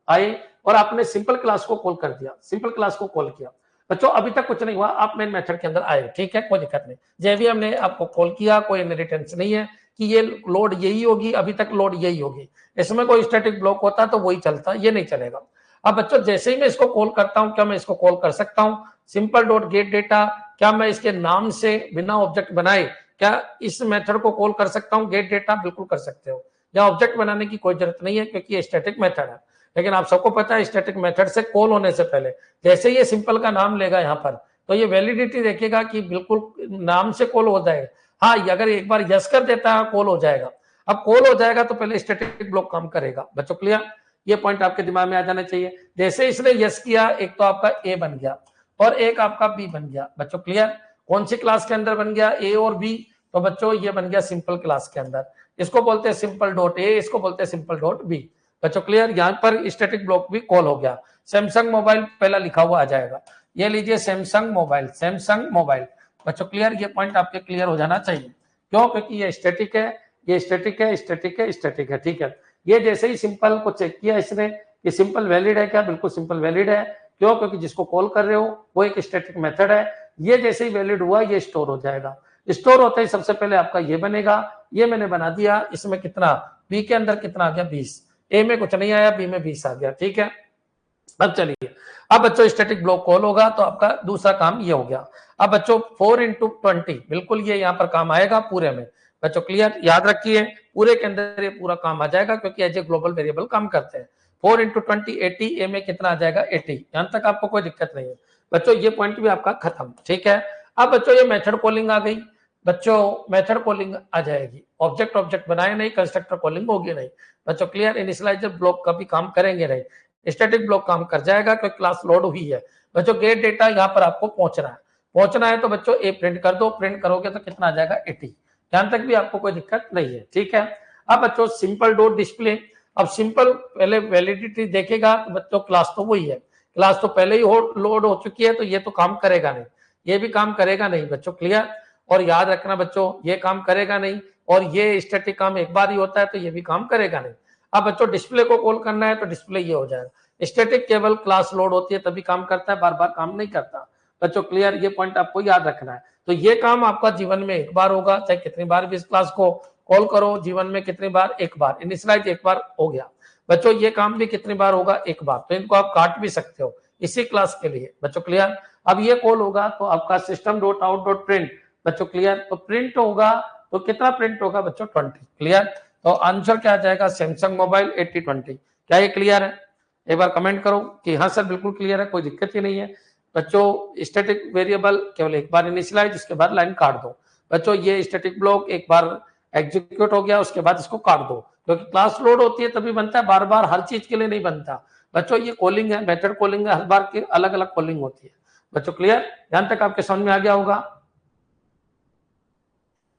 आए और आपने सिंपल क्लास को कॉल कर दिया, सिंपल क्लास को कॉल किया बच्चों, अभी तक कुछ नहीं हुआ, आप मेन मेथड के अंदर आए, ठीक है, कोई दिक्कत नहीं। जेवीएम ने आपको कॉल किया, कोई इनहेरिटेंस नहीं है कि ये लोड यही होगी, अभी तक लोड यही होगी, इसमें कोई स्टैटिक ब्लॉक होता तो वही चलता, ये नहीं चलेगा। अब बच्चों जैसे ही मैं इसको कॉल करता हूं, क्या मैं इसको कॉल कर सकता हूं, सिंपल डॉट गेट डेटा, क्या मैं इसके नाम से बिना ऑब्जेक्ट बनाए क्या इस मेथड को कॉल कर सकता हूं, गेट डेटा, बिल्कुल कर सकते हो, या ऑब्जेक्ट बनाने की कोई जरूरत नहीं है क्योंकि ये स्टैटिक मेथड है। लेकिन आप सबको पता है स्टैटिक मेथड से कॉल होने से पहले जैसे ये सिंपल का नाम लेगा यहाँ पर, तो ये वैलिडिटी देखेगा कि बिल्कुल नाम से कॉल हो जाएगा। हाँ, अगर एक बार यस कर देता है कॉल हो जाएगा। अब कॉल हो जाएगा तो पहले स्टैटिक ब्लॉक काम करेगा बच्चों, क्लियर। ये पॉइंट आपके दिमाग में आ जाना चाहिए। जैसे इसने यस किया, एक तो आपका ए बन गया, और एक आपका बी बन गया। बच्चों क्लियर? कौन सी क्लास के अंदर बन गया? ए और बी। तो बच्चों ये बन गया सिंपल क्लास के अंदर। इसको बोलते हैं सिंपल डॉट ए, इसको बोलते हैं सिंपल डॉट बी। बच्चों क्लियर? यहाँ पर स्टैटिक ब्लॉक भी कॉल हो गया। सैमसंग मोबाइल पहला लिखा हुआ आ जाएगा। ये लीजिए सैमसंग मोबाइल, सैमसंग मोबाइल। बच्चों क्लियर? ये पॉइंट आपके क्लियर हो जाना चाहिए। क्यों? क्योंकि ये स्टैटिक है, ये स्टैटिक है, स्टैटिक है, स्टैटिक है। ठीक है, ये जैसे ही सिंपल को चेक किया इसने कि सिंपल वैलिड है क्या? बिल्कुल सिंपल वैलिड है। क्यों? क्योंकि जिसको कॉल कर रहे हो वो एक स्टैटिक मेथड है। ये जैसे ही वैलिड हुआ ये स्टोर हो जाएगा। स्टोर होते ही सबसे पहले आपका ये बनेगा, ये मैंने बना दिया। इसमें कितना? बी के अंदर कितना आ गया? 20। ए में कुछ नहीं आया, बी में 20 आ गया। ठीक है, अब चलिए, अब बच्चों स्टैटिक ब्लॉक कॉल होगा तो आपका दूसरा काम ये हो गया। अब बच्चों 4 into 20 बिल्कुल ये यहाँ पर काम आएगा पूरे में। बच्चों क्लियर? याद रखिए पूरे के अंदर ये पूरा काम आ जाएगा क्योंकि एज ए ग्लोबल वेरिएबल काम करते हैं। 4 into 20 80, ए में कितना आ जाएगा? 80। यहां तक आपको कोई दिक्कत नहीं है बच्चों, ये पॉइंट भी आपका खत्म। ठीक है, अब बच्चों ये मेथड कॉलिंग आ गई। बच्चों मेथड कॉलिंग आ जाएगी, ऑब्जेक्ट ऑब्जेक्ट बनाए नहीं, कंस्ट्रक्टर कॉलिंग होगी नहीं। बच्चों क्लियर? इनिशियलाइजर ब्लॉक कभी काम करेंगे नहीं, स्टैटिक ब्लॉक काम कर जाएगा क्योंकि क्लास लोड हुई है। बच्चों गेट डेटा यहाँ पर आपको पहुंचना है तो बच्चों ए प्रिंट कर दो। प्रिंट करोगे तो कितना आ जाएगा? 80। यहां तक भी आपको कोई दिक्कत नहीं है। ठीक है, अब बच्चों सिंपल डॉट डिस्प्ले। अब सिंपल पहले वैलिडिटी देखेगा तो बच्चों क्लास तो वही है, क्लास तो पहले ही लोड हो चुकी है तो ये तो काम करेगा नहीं, ये भी काम करेगा नहीं। बच्चों क्लियर? और याद रखना बच्चों ये काम करेगा नहीं और ये स्टैटिक काम एक बार ही होता है तो ये भी काम करेगा नहीं। अब बच्चों डिस्प्ले को कॉल करना है तो डिस्प्ले ये हो जाएगा। स्टैटिक केवल क्लास लोड होती है तभी काम करता है, बार बार काम नहीं करता। बच्चों क्लियर? ये पॉइंट आपको याद रखना है। तो ये काम आपका जीवन में एक बार होगा, चाहे कितनी बार भी इस क्लास को कॉल करो। जीवन में कितनी बार? एक बार। इनिशियलाइज एक बार हो गया। बच्चों ये काम भी कितनी बार होगा? एक बार। तो इनको आप काट भी सकते हो इसी क्लास के लिए। बच्चों क्लियर? अब ये कॉल होगा तो आपका system dot out dot print. बच्चों क्लियर? तो प्रिंट होगा तो कितना प्रिंट होगा बच्चों? 20। क्लियर? तो आंसर क्या आ जाएगा? Samsung mobile 8020। क्या ये क्लियर है? एक बार कमेंट करो कि हाँ सर बिल्कुल क्लियर है, कोई दिक्कत ही नहीं है। बच्चों स्टैटिक वेरिएबल केवल एक बार इनिशियलाइज, उसके बाद लाइन काट दो। बच्चों ये स्टैटिक ब्लॉक एक बार एग्जीक्यूट हो गया उसके बाद इसको काट दो, क्योंकि क्लास लोड होती है तभी बनता है, बार बार हर चीज के लिए नहीं बनता। बच्चों ये कॉलिंग है, मेथड कॉलिंग है, हर बार की अलग अलग कॉलिंग होती है। बच्चों क्लियर? यहां तक आपके समझ में आ गया होगा।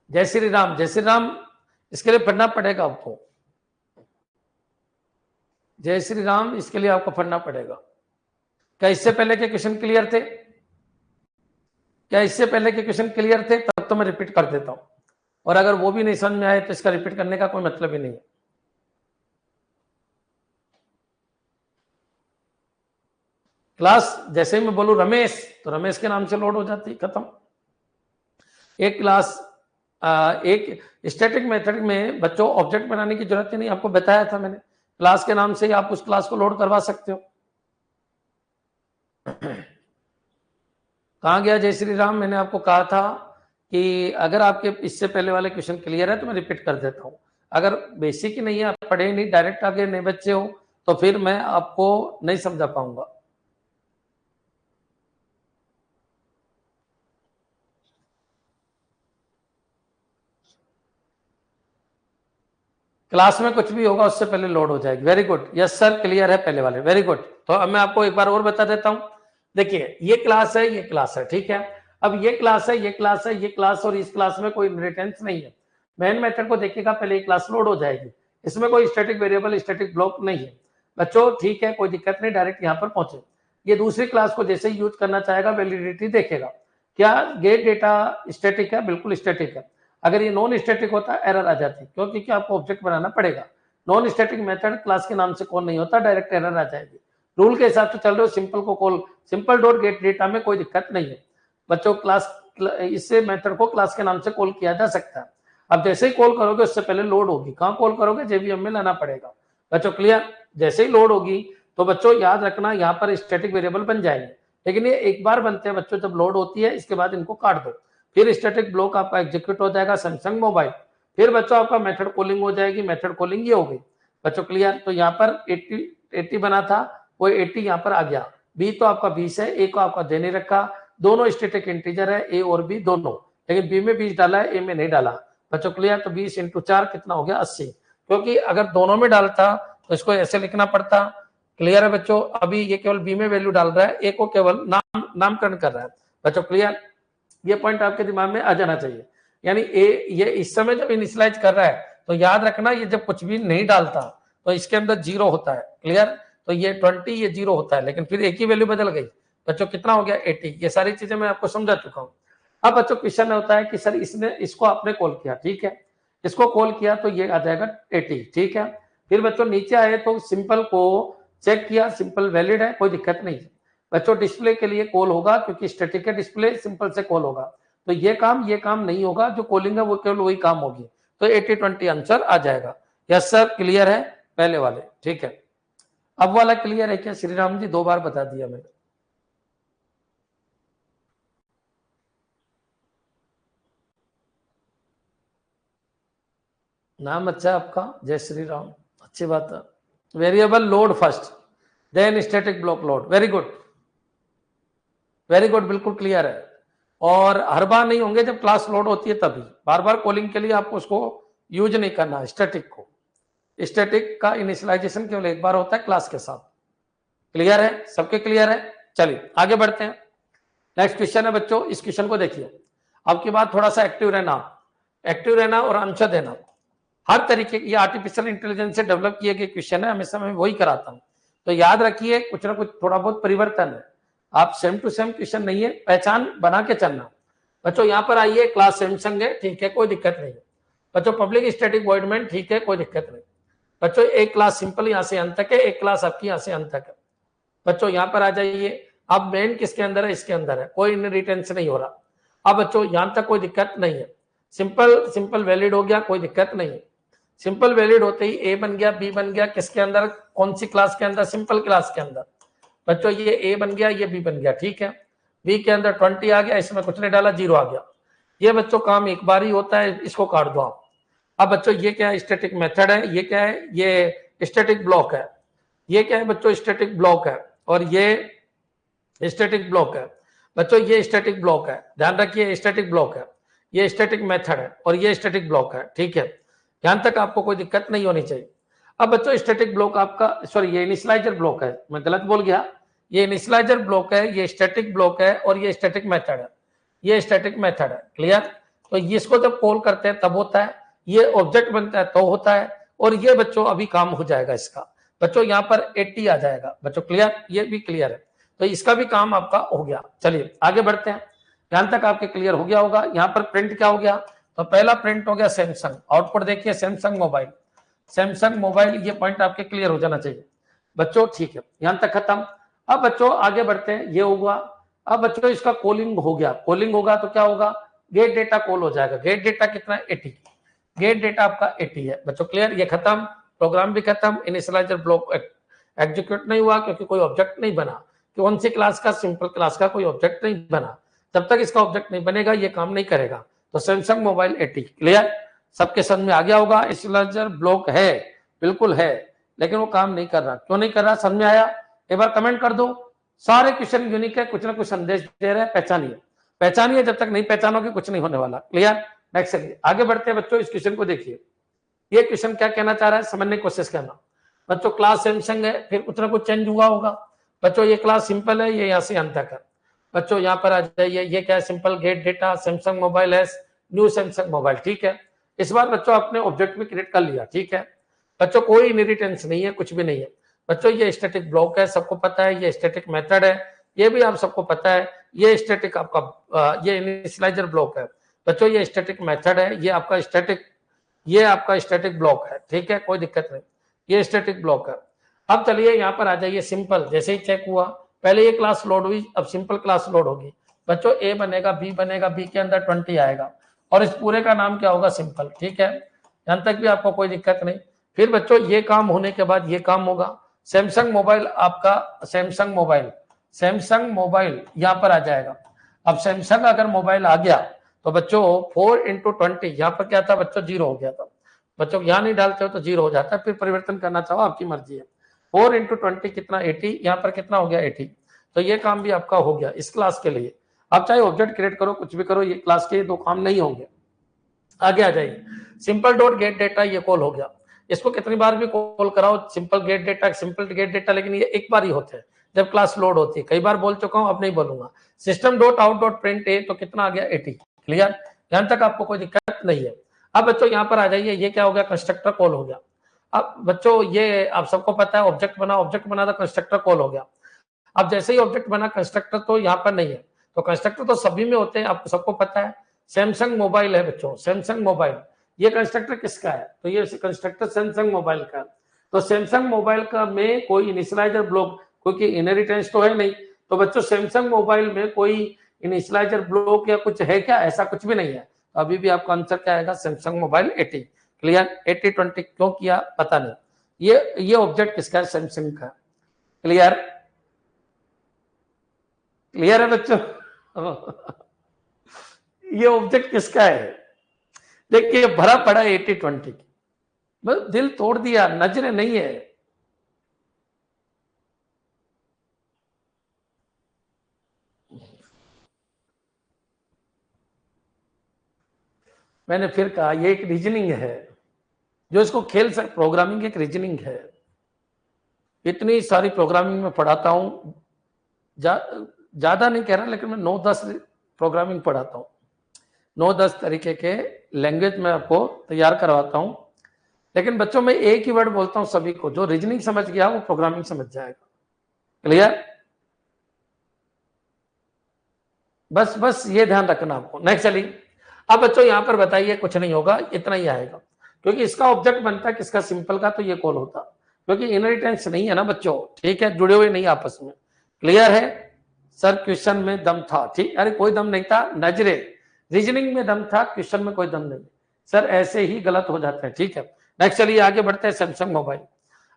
जय श्री राम, जय श्री राम। इसके लिए पढ़ना पड़ेगा आपको। जय श्री राम, इसके लिए आपको पढ़ना पड़ेगा। क्या इससे पहले के क्वेश्चन क्लियर थे? क्या इससे पहले के क्वेश्चन क्लियर थे? तब तो मैं रिपीट कर देता हूं, और अगर वो भी नहीं समझ में आए तो इसका रिपीट करने का कोई मतलब ही नहीं है। क्लास जैसे ही मैं बोलूं रमेश तो रमेश के नाम से लोड हो जाती, खत्म। एक क्लास एक स्टैटिक मेथड में बच्चों ऑब्जेक्ट बनाने की जरूरत ही नहीं, आपको बताया था मैंने। क्लास के नाम से ही आप उस क्लास को लोड करवा सकते हो। कहाँ गया जय श्री राम? मैंने आपको कहा था कि अगर आपके इससे पहले वाले क्वेश्चन क्लियर है तो मैं रिपीट कर देता हूँ। अगर बेसिक ही नहीं है, आप पढ़े नहीं, डायरेक्ट आगे नए बच्चे हो, तो फिर मैं आपको नहीं समझा पाऊंगा। क्लास में कुछ भी होगा उससे पहले लोड हो जाएगी। Very good, yes sir, clear है पहले वाले, वेरी गुड। तो अब मैं आपको एक बार और बता देता हूं। देखिए ये क्लास है, ये क्लास है, ठीक है। अब ये क्लास है, ये क्लास है, ये क्लास, और इस क्लास में कोई इनहेरिटेंस नहीं है। मेन मेथड को देखिएगा, पहले क्लास लोड हो जाएगी, इसमें कोई स्टैटिक वेरिएबल, स्टैटिक ब्लॉक नहीं है बच्चों, ठीक है, कोई दिक्कत नहीं, डायरेक्ट यहाँ पर पहुंचे। ये दूसरी क्लास को जैसे ही यूज करना चाहेगा वैलिडिटी देखेगा। क्या गेट डेटा स्टैटिक है? बिल्कुल स्टैटिक है। अगर ये नॉन स्टैटिक होता एरर आ जाती, क्योंकि आपको ऑब्जेक्ट बनाना पड़ेगा। नॉन स्टैटिक मेथड क्लास के नाम से कॉल नहीं होता, डायरेक्ट एरर आ जाएगी। रूल के हिसाब से चल रहे हो, सिंपल को call, simple dot gate data में कोई दिक्कत नहीं है बच्चों। क्लास इससे मेथड को क्लास के नाम से कॉल किया जा सकता है। अब जैसे ही कॉल करोगे उससे पहले लोड होगी, कहाँ कॉल करोगे? जेवीएम में लाना पड़ेगा बच्चों, क्लियर? जैसे ही लोड होगी तो बच्चों याद रखना यहाँ पर स्टैटिक वेरिएबल बन जाएंगे, लेकिन ये एक बार बनते हैं बच्चों जब लोड होती है, इसके बाद इनको काट दो, फिर स्टैटिक ब्लॉक आपका एग्जीक्यूट हो जाएगा सैमसंग मोबाइल। फिर बच्चों आपका मेथड कॉलिंग हो जाएगी, मेथड कॉलिंग ये हो गई बच्चों, क्लियर? तो यहाँ पर 80 बना था, वो 80 यहाँ पर आ गया। बी तो आपका 20 है, ए को आपका दे नहीं रखा, दोनों स्टैटिक इंटीजर है, ए और बी दोनों, लेकिन बी में 20 डाला है, ए में नहीं डाला बच्चों, क्लियर? तो 20 × 4 कितना हो गया? 80। क्योंकि अगर दोनों में डालता तो इसको ऐसे लिखना पड़ता क्लियर है बच्चों? अभी ये केवल बी में वैल्यू डाल रहा है, ए को केवल नामकरण कर रहा है बच्चों। क्लियर? ये पॉइंट आपके दिमाग में आ जाना चाहिए। यानी ए ये इस समय जब इनिशियलाइज कर रहा है तो याद रखना, ये जब कुछ भी नहीं डालता तो इसके अंदर 0 होता है। क्लियर? तो ये 20 ये 0 होता है, लेकिन फिर एक ही वैल्यू बदल गई बच्चों, कितना हो गया 80। ये सारी चीजें मैं आपको समझा चुका हूँ। अब बच्चों क्वेश्चन होता है कि सर इसने इसको आपने कॉल किया, ठीक है, इसको कॉल किया तो ये आ जाएगा 80, ठीक है। फिर बच्चों नीचे आए तो सिंपल को चेक किया, सिंपल वैलिड है, कोई दिक्कत नहीं बच्चों। डिस्प्ले के लिए कॉल होगा क्योंकि स्टैटिक है, डिस्प्ले सिंपल से कॉल होगा, तो ये काम नहीं होगा, जो कॉलिंग है वो केवल वही काम होगी। तो 80-20 आंसर आ जाएगा। यस सर, क्लियर है पहले वाले? ठीक है। अब वाला क्लियर है क्या श्री राम जी? 2 बार बता दिया मैंने। नाम अच्छा आपका? जय श्री राम, अच्छी बात है। Variable load first, then static block load. Very good, very good, बिल्कुल क्लियर है। और हर बार नहीं होंगे, जब क्लास लोड होती है तभी। बार बार कॉलिंग के लिए आपको उसको यूज नहीं करना, स्टैटिक को। स्टैटिक का इनिशियलाइजेशन केवल एक बार होता है क्लास के साथ। क्लियर है? सबके क्लियर है? चलिए आगे बढ़ते हैं। नेक्स्ट क्वेश्चन है बच्चों, इस क्वेश्चन को देखिए। अब की बात थोड़ा सा एक्टिव रहना और आंसर देना। हर तरीके ये आर्टिफिशियल इंटेलिजेंस से डेवलप किए गए क्वेश्चन है, हमेशा मैं वही कराता हूं। तो याद रखिए, कुछ ना कुछ थोड़ा बहुत परिवर्तन है। आप सेम टू सेम क्वेश्चन नहीं है, पहचान बना के चलना बच्चों। यहाँ पर आइए, क्लास सैमसंग है, ठीक है, कोई दिक्कत नहीं बच्चों। पब्लिक स्टैटिक वॉइड मेन, ठीक है, कोई दिक्कत नहीं बच्चों। एक क्लास सिंपल यहाँ से अंत तक है, एक क्लास आपकी यहाँ से अंत तक है बच्चों। यहाँ पर आ जाइए। अब मेन किसके अंदर है? इसके अंदर है, कोई इनहेरिटेंस नहीं हो रहा। अब बच्चों यहां तक कोई दिक्कत नहीं है। सिंपल वैलिड हो गया, कोई दिक्कत नहीं है। सिंपल वैलिड होते ही ए बन गया, बी बन गया, किसके अंदर? कौन सी क्लास के अंदर? सिंपल क्लास के अंदर बच्चों। ये ए बन गया, ये बी बन गया, ठीक है। बी के अंदर 20 आ गया, इसमें कुछ नहीं डाला, 0 आ गया। ये बच्चों काम एक बार ही होता है, इसको काट दो आप। अब बच्चों ये क्या है? स्टैटिक मेथड है। ये क्या है? ये स्टैटिक ब्लॉक है। ये क्या है बच्चों? स्टैटिक ब्लॉक है। और ये स्टैटिक ब्लॉक है बच्चों। ये स्टैटिक ब्लॉक है, ध्यान रखिए, स्टैटिक ब्लॉक है। ये स्टैटिक मेथड है और ये स्टैटिक ब्लॉक है, ठीक है। यहां तक आपको कोई दिक्कत नहीं होनी चाहिए। अब बच्चों स्टैटिक ब्लॉक आपका, सॉरी ये इनिशियलाइजर ब्लॉक है, मैं गलत बोल गया। ये इनिशियलाइजर ब्लॉक है, ये स्टैटिक ब्लॉक है और ये स्टैटिक मेथड है। ये स्टैटिक मेथड है। क्लियर? तो इसको जब कॉल करते हैं तब होता है, ये ऑब्जेक्ट बनता है तो होता है। और ये बच्चों अभी काम हो जाएगा इसका बच्चों, यहाँ पर 80 आ जाएगा बच्चों। क्लियर? ये भी क्लियर है, तो इसका भी काम आपका हो गया। चलिए आगे बढ़ते हैं। यहां तक आपके क्लियर हो गया होगा। यहाँ पर प्रिंट क्या हो गया? तो पहला प्रिंट हो गया सैमसंग। आउटपुट देखिए, सैमसंग मोबाइल, सैमसंग मोबाइल। ये पॉइंट आपके क्लियर हो जाना चाहिए बच्चों, ठीक है। यहां तक खत्म। अब बच्चों आगे बढ़ते हैं, ये होगा। अब बच्चों इसका कॉलिंग हो गया। कॉलिंग होगा तो क्या होगा? गेट डेटा कॉल हो जाएगा। गेट डेटा कितना? 80। गेट डेटा आपका 80 है बच्चों। क्लियर? ये खत्म, प्रोग्राम भी खत्म। इनिशियलाइजर ब्लॉक एग्जीक्यूट नहीं हुआ क्योंकि कोई ऑब्जेक्ट नहीं बना। कौन सी क्लास का? सिंपल क्लास का कोई ऑब्जेक्ट नहीं बना। जब तक इसका ऑब्जेक्ट नहीं बनेगा ये काम नहीं करेगा। तो सैमसंग मोबाइल 80। क्लियर? सबके समझ में आ गया होगा। इनिशियलाइजर ब्लॉक है, बिल्कुल है, लेकिन वो काम नहीं कर रहा। क्यों नहीं कर रहा? समझ में आया? एक बार कमेंट कर दो। सारे क्वेश्चन यूनिक है, कुछ ना कुछ संदेश दे रहे हैं, पहचानिए। पहचानिए, जब तक नहीं पहचानोगे कुछ नहीं होने वाला। क्लियर? नेक्स्ट आगे बढ़ते हैं बच्चों। इस क्वेश्चन को देखिए। ये क्वेश्चन क्या कहना चाह रहा है, समझने की कोशिश करना बच्चों। क्लास सैमसंग है, फिर कुछ ना कुछ चेंज हुआ होगा बच्चों। ये क्लास सिंपल है, ये यहाँ से अंत तक है बच्चों। यहाँ पर आ जाइए, ये क्या है? Simple gate data, Samsung mobile है, न्यू सैमसंग मोबाइल, ठीक है। इस बार बच्चों आपने ऑब्जेक्ट भी क्रिएट कर लिया, ठीक है बच्चों। कोई इनहेरिटेंस नहीं है, कुछ भी नहीं है बच्चों। ये स्टैटिक ब्लॉक है, सबको पता है। ये स्टैटिक मेथड है, ये भी आप सबको पता है। ये स्टैटिक आपका ये इनिशियलाइजर ब्लॉक है बच्चों। ये स्टैटिक मेथड है, ये आपका स्टैटिक, ये आपका स्टैटिक ब्लॉक है, ठीक है, कोई दिक्कत नहीं। ये स्टैटिक ब्लॉक है। अब चलिए यहाँ पर आ जाइए। सिंपल जैसे ही चेक हुआ, पहले ये क्लास लोड हुई, अब सिंपल क्लास लोड होगी बच्चों। ए बनेगा, बी बनेगा, बी के अंदर 20 आएगा और इस पूरे का नाम क्या होगा? सिंपल, ठीक है। यहां तक भी आपको कोई दिक्कत नहीं। फिर बच्चों ये काम होने के बाद ये काम होगा। सैमसंग मोबाइल आपका, सैमसंग मोबाइल यहाँ पर आ जाएगा। अब सैमसंग अगर मोबाइल आ गया तो बच्चों 4x20, यहाँ पर क्या था बच्चों? 0 हो गया था बच्चों। यहाँ नहीं डालते हो तो 0 हो जाता है, फिर परिवर्तन करना चाहो आपकी मर्जी है। 4x20 कितना? 80। यहाँ पर कितना हो गया? 80। तो ये काम भी आपका हो गया इस क्लास के लिए। आप चाहे ऑब्जेक्ट क्रिएट करो, कुछ भी करो, ये क्लास के 2 काम नहीं होंगे। आगे आ जाइए। सिंपल डॉट गेट डेटा, ये कॉल हो गया। इसको कितनी बार भी कॉल कराओ, simple gate data, simple gate data, लेकिन ये एक बार ही होते हैं जब क्लास लोड होती है। कई बार बोल चुका हूं, अब नहीं बोलूंगा। System dot out dot print a, तो कितना आ गया 80। क्लियर, यहां तक आपको कोई दिक्कत नहीं है। अब बच्चों यहाँ पर आ जाइए, ये क्या हो गया, कंस्ट्रक्टर कॉल हो गया। अब बच्चों ये आप सबको पता है, ऑब्जेक्ट बना, ऑब्जेक्ट बना तो कंस्ट्रक्टर कॉल हो गया। अब जैसे ही ऑब्जेक्ट बना, कंस्ट्रक्टर तो यहाँ पर नहीं है, तो कंस्ट्रक्टर तो सभी में होते हैं, आपको सबको पता है। सैमसंग मोबाइल है बच्चों, सैमसंग मोबाइल, ये कंस्ट्रक्टर किसका है, तो ये कंस्ट्रक्टर सैमसंग मोबाइल का। तो सैमसंग मोबाइल का में कोई इनिशियलाइजर ब्लॉक, क्योंकि इनहेरिटेंस तो है नहीं, तो बच्चों सैमसंग मोबाइल में कोई इनिशियलाइजर ब्लॉक या कुछ है क्या, ऐसा कुछ भी नहीं है। तो अभी भी आपका आंसर क्या आएगा, सैमसंग मोबाइल 80। क्लियर, 80-20 क्यों किया पता नहीं। ये ऑब्जेक्ट किसका है, सैमसंग का। क्लियर, क्लियर है बच्चों। ये ऑब्जेक्ट किसका है, देखिए भरा पड़ा 80-20, बस दिल तोड़ दिया, नजरें नहीं है। मैंने फिर कहा ये एक रीजनिंग है, जो इसको खेल सक, प्रोग्रामिंग एक रीजनिंग है। इतनी सारी प्रोग्रामिंग में पढ़ाता हूं, ज्यादा नहीं कह रहा, लेकिन मैं 9-10 प्रोग्रामिंग पढ़ाता हूं, 9-10 तरीके के लैंग्वेज में आपको तैयार करवाता हूं। लेकिन बच्चों में एक ही वर्ड बोलता हूं सभी को, जो रीजनिंग समझ गया वो प्रोग्रामिंग समझ जाएगा। क्लियर, बस ये ध्यान रखना आपको। नेक्स्ट चलिए, अब बच्चों यहां पर बताइए, कुछ नहीं होगा, इतना ही आएगा, क्योंकि इसका ऑब्जेक्ट बनता है किसका, सिंपल का, तो ये कॉल होता, क्योंकि इनहेरिटेंस नहीं है ना बच्चों, ठीक है, जुड़े हुए नहीं आपस में। क्लियर है सर, क्वेश्चन में दम था, ठीक, अरे कोई दम नहीं था, नजरे, रीजनिंग में दम था, क्वेश्चन में कोई दम नहीं सर, ऐसे ही गलत हो जाते हैं। ठीक है, नेक्स्ट चलिए आगे बढ़ते हैं, सैमसंग मोबाइल।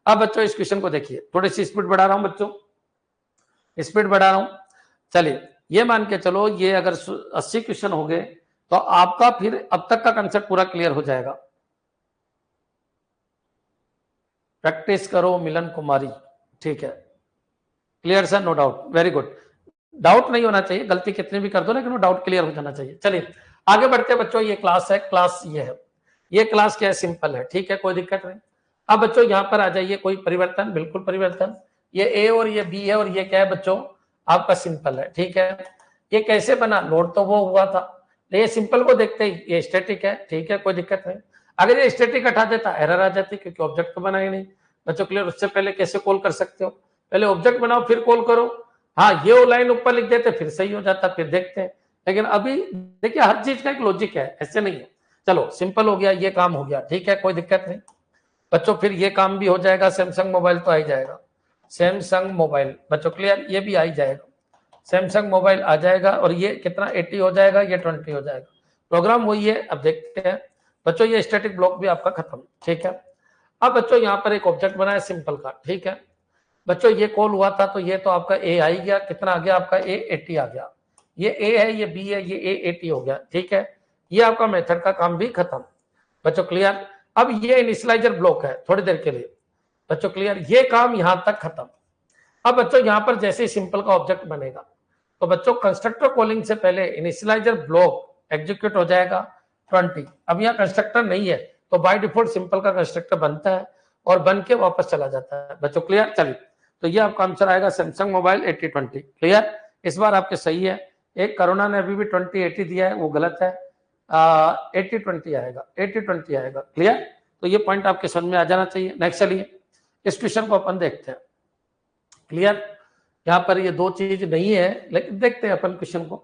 अब बच्चों इस क्वेश्चन को देखिए, थोड़ी सी स्पीड बढ़ा रहा हूं बच्चों, स्पीड बढ़ा रहा हूं। चलिए ये मान के चलो, ये अगर 80 क्वेश्चन हो गए तो आपका फिर अब तक का कंसेप्ट पूरा क्लियर हो जाएगा। प्रैक्टिस करो मिलन कुमारी, ठीक है, clear sir, no doubt, very good. Doubt नहीं होना चाहिए, गलती कितनी भी कर दो, लेकिन वो डाउट क्लियर हो जाना चाहिए। चलिए आगे बढ़ते हैं बच्चों, ये क्लास है, क्लास ये है, ये क्लास क्या है, सिंपल है, ठीक है, कोई दिक्कत नहीं। अब बच्चों यहां पर आ जाइए, कोई परिवर्तन, बिल्कुल परिवर्तन, ये ए और ये बी है, और ये क्या है बच्चों, आपका सिंपल है, ठीक है। ये कैसे बना, लोड तो वो हुआ था, ये सिंपल को देखते ही ये स्टैटिक है, ठीक है, कोई दिक्कत नहीं। अगर ये स्टैटिक हटा देता एरर आ जाती, क्योंकि ऑब्जेक्ट तो बना ही नहीं बच्चों। क्लियर, उससे पहले कैसे कॉल कर सकते हो, पहले ऑब्जेक्ट बनाओ फिर कॉल करो। हाँ, ये लाइन ऊपर लिख देते फिर सही हो जाता, फिर देखते हैं। लेकिन अभी देखिए हर चीज का एक लॉजिक है, ऐसे नहीं है। चलो सिंपल हो गया, ये काम हो गया, ठीक है, कोई दिक्कत नहीं बच्चों। फिर ये काम भी हो जाएगा, सैमसंग मोबाइल तो आ ही जाएगा, सैमसंग मोबाइल बच्चों, क्लियर, ये भी आ ही जाएगा, सैमसंग मोबाइल आ जाएगा। और ये कितना 80 हो जाएगा, ये 20 हो जाएगा, प्रोग्राम वही है। अब देखते हैं बच्चों, ये स्टैटिक ब्लॉक भी आपका खत्म, ठीक है। अब बच्चों यहाँ पर एक ऑब्जेक्ट बना है सिंपल का, ठीक है बच्चों, ये कॉल हुआ था, तो ये तो आपका ए आ ही गया, कितना आ गया आपका ए 80 आ गया, ये ए है, ये बी है, ये ए 80 हो गया, ठीक है। ये आपका मेथड का काम भी खत्म बच्चों, क्लियर। अब ये इनिशियलाइजर ब्लॉक है थोड़ी देर के लिए बच्चों, क्लियर, ये काम यहां तक खत्म। अब बच्चों यहां पर जैसे ही सिंपल का ऑब्जेक्ट बनेगा, तो बच्चों कंस्ट्रक्टर कॉलिंग से पहले इनिशियलाइजर ब्लॉक एग्जीक्यूट हो जाएगा 20। अब यहाँ कंस्ट्रक्टर नहीं है, तो बाय डिफॉल्ट सिंपल का कंस्ट्रक्टर बनता है और बन के वापस चला जाता है बच्चों, क्लियर। चलिए, तो ये आपका आंसर आएगा सैमसंग मोबाइल 80-20, क्लियर। इस बार आपके सही है, एक करुणा ने अभी भी 20-80 दिया है, वो गलत है, 80-20 आएगा, 80-20 आएगा, क्लियर। तो ये पॉइंट आपके समझ में आ जाना चाहिए। नेक्स्ट चलिए, इस क्वेश्चन को अपन देखते हैं, क्लियर। यहाँ पर ये दो चीज नहीं है, लेकिन देखते हैं अपन क्वेश्चन को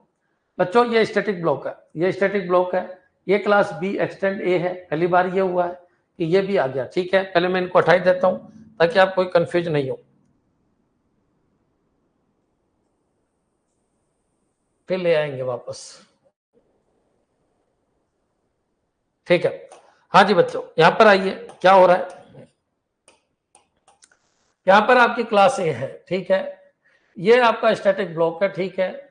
बच्चों। ये स्टैटिक ब्लॉक है, ये स्टैटिक ब्लॉक है, ये क्लास बी एक्सटेंड ए है, पहली बार ये हुआ है कि ये भी आ गया, ठीक है। पहले मैं इनको हटा देता हूं ताकि आप कोई कंफ्यूज नहीं हो, फिर ले आएंगे वापस, ठीक है। हाँ जी बच्चों, यहां पर आइए, क्या हो रहा है, यहां पर आपकी क्लास ए है, ठीक है, ये आपका स्टैटिक ब्लॉक है, ठीक है।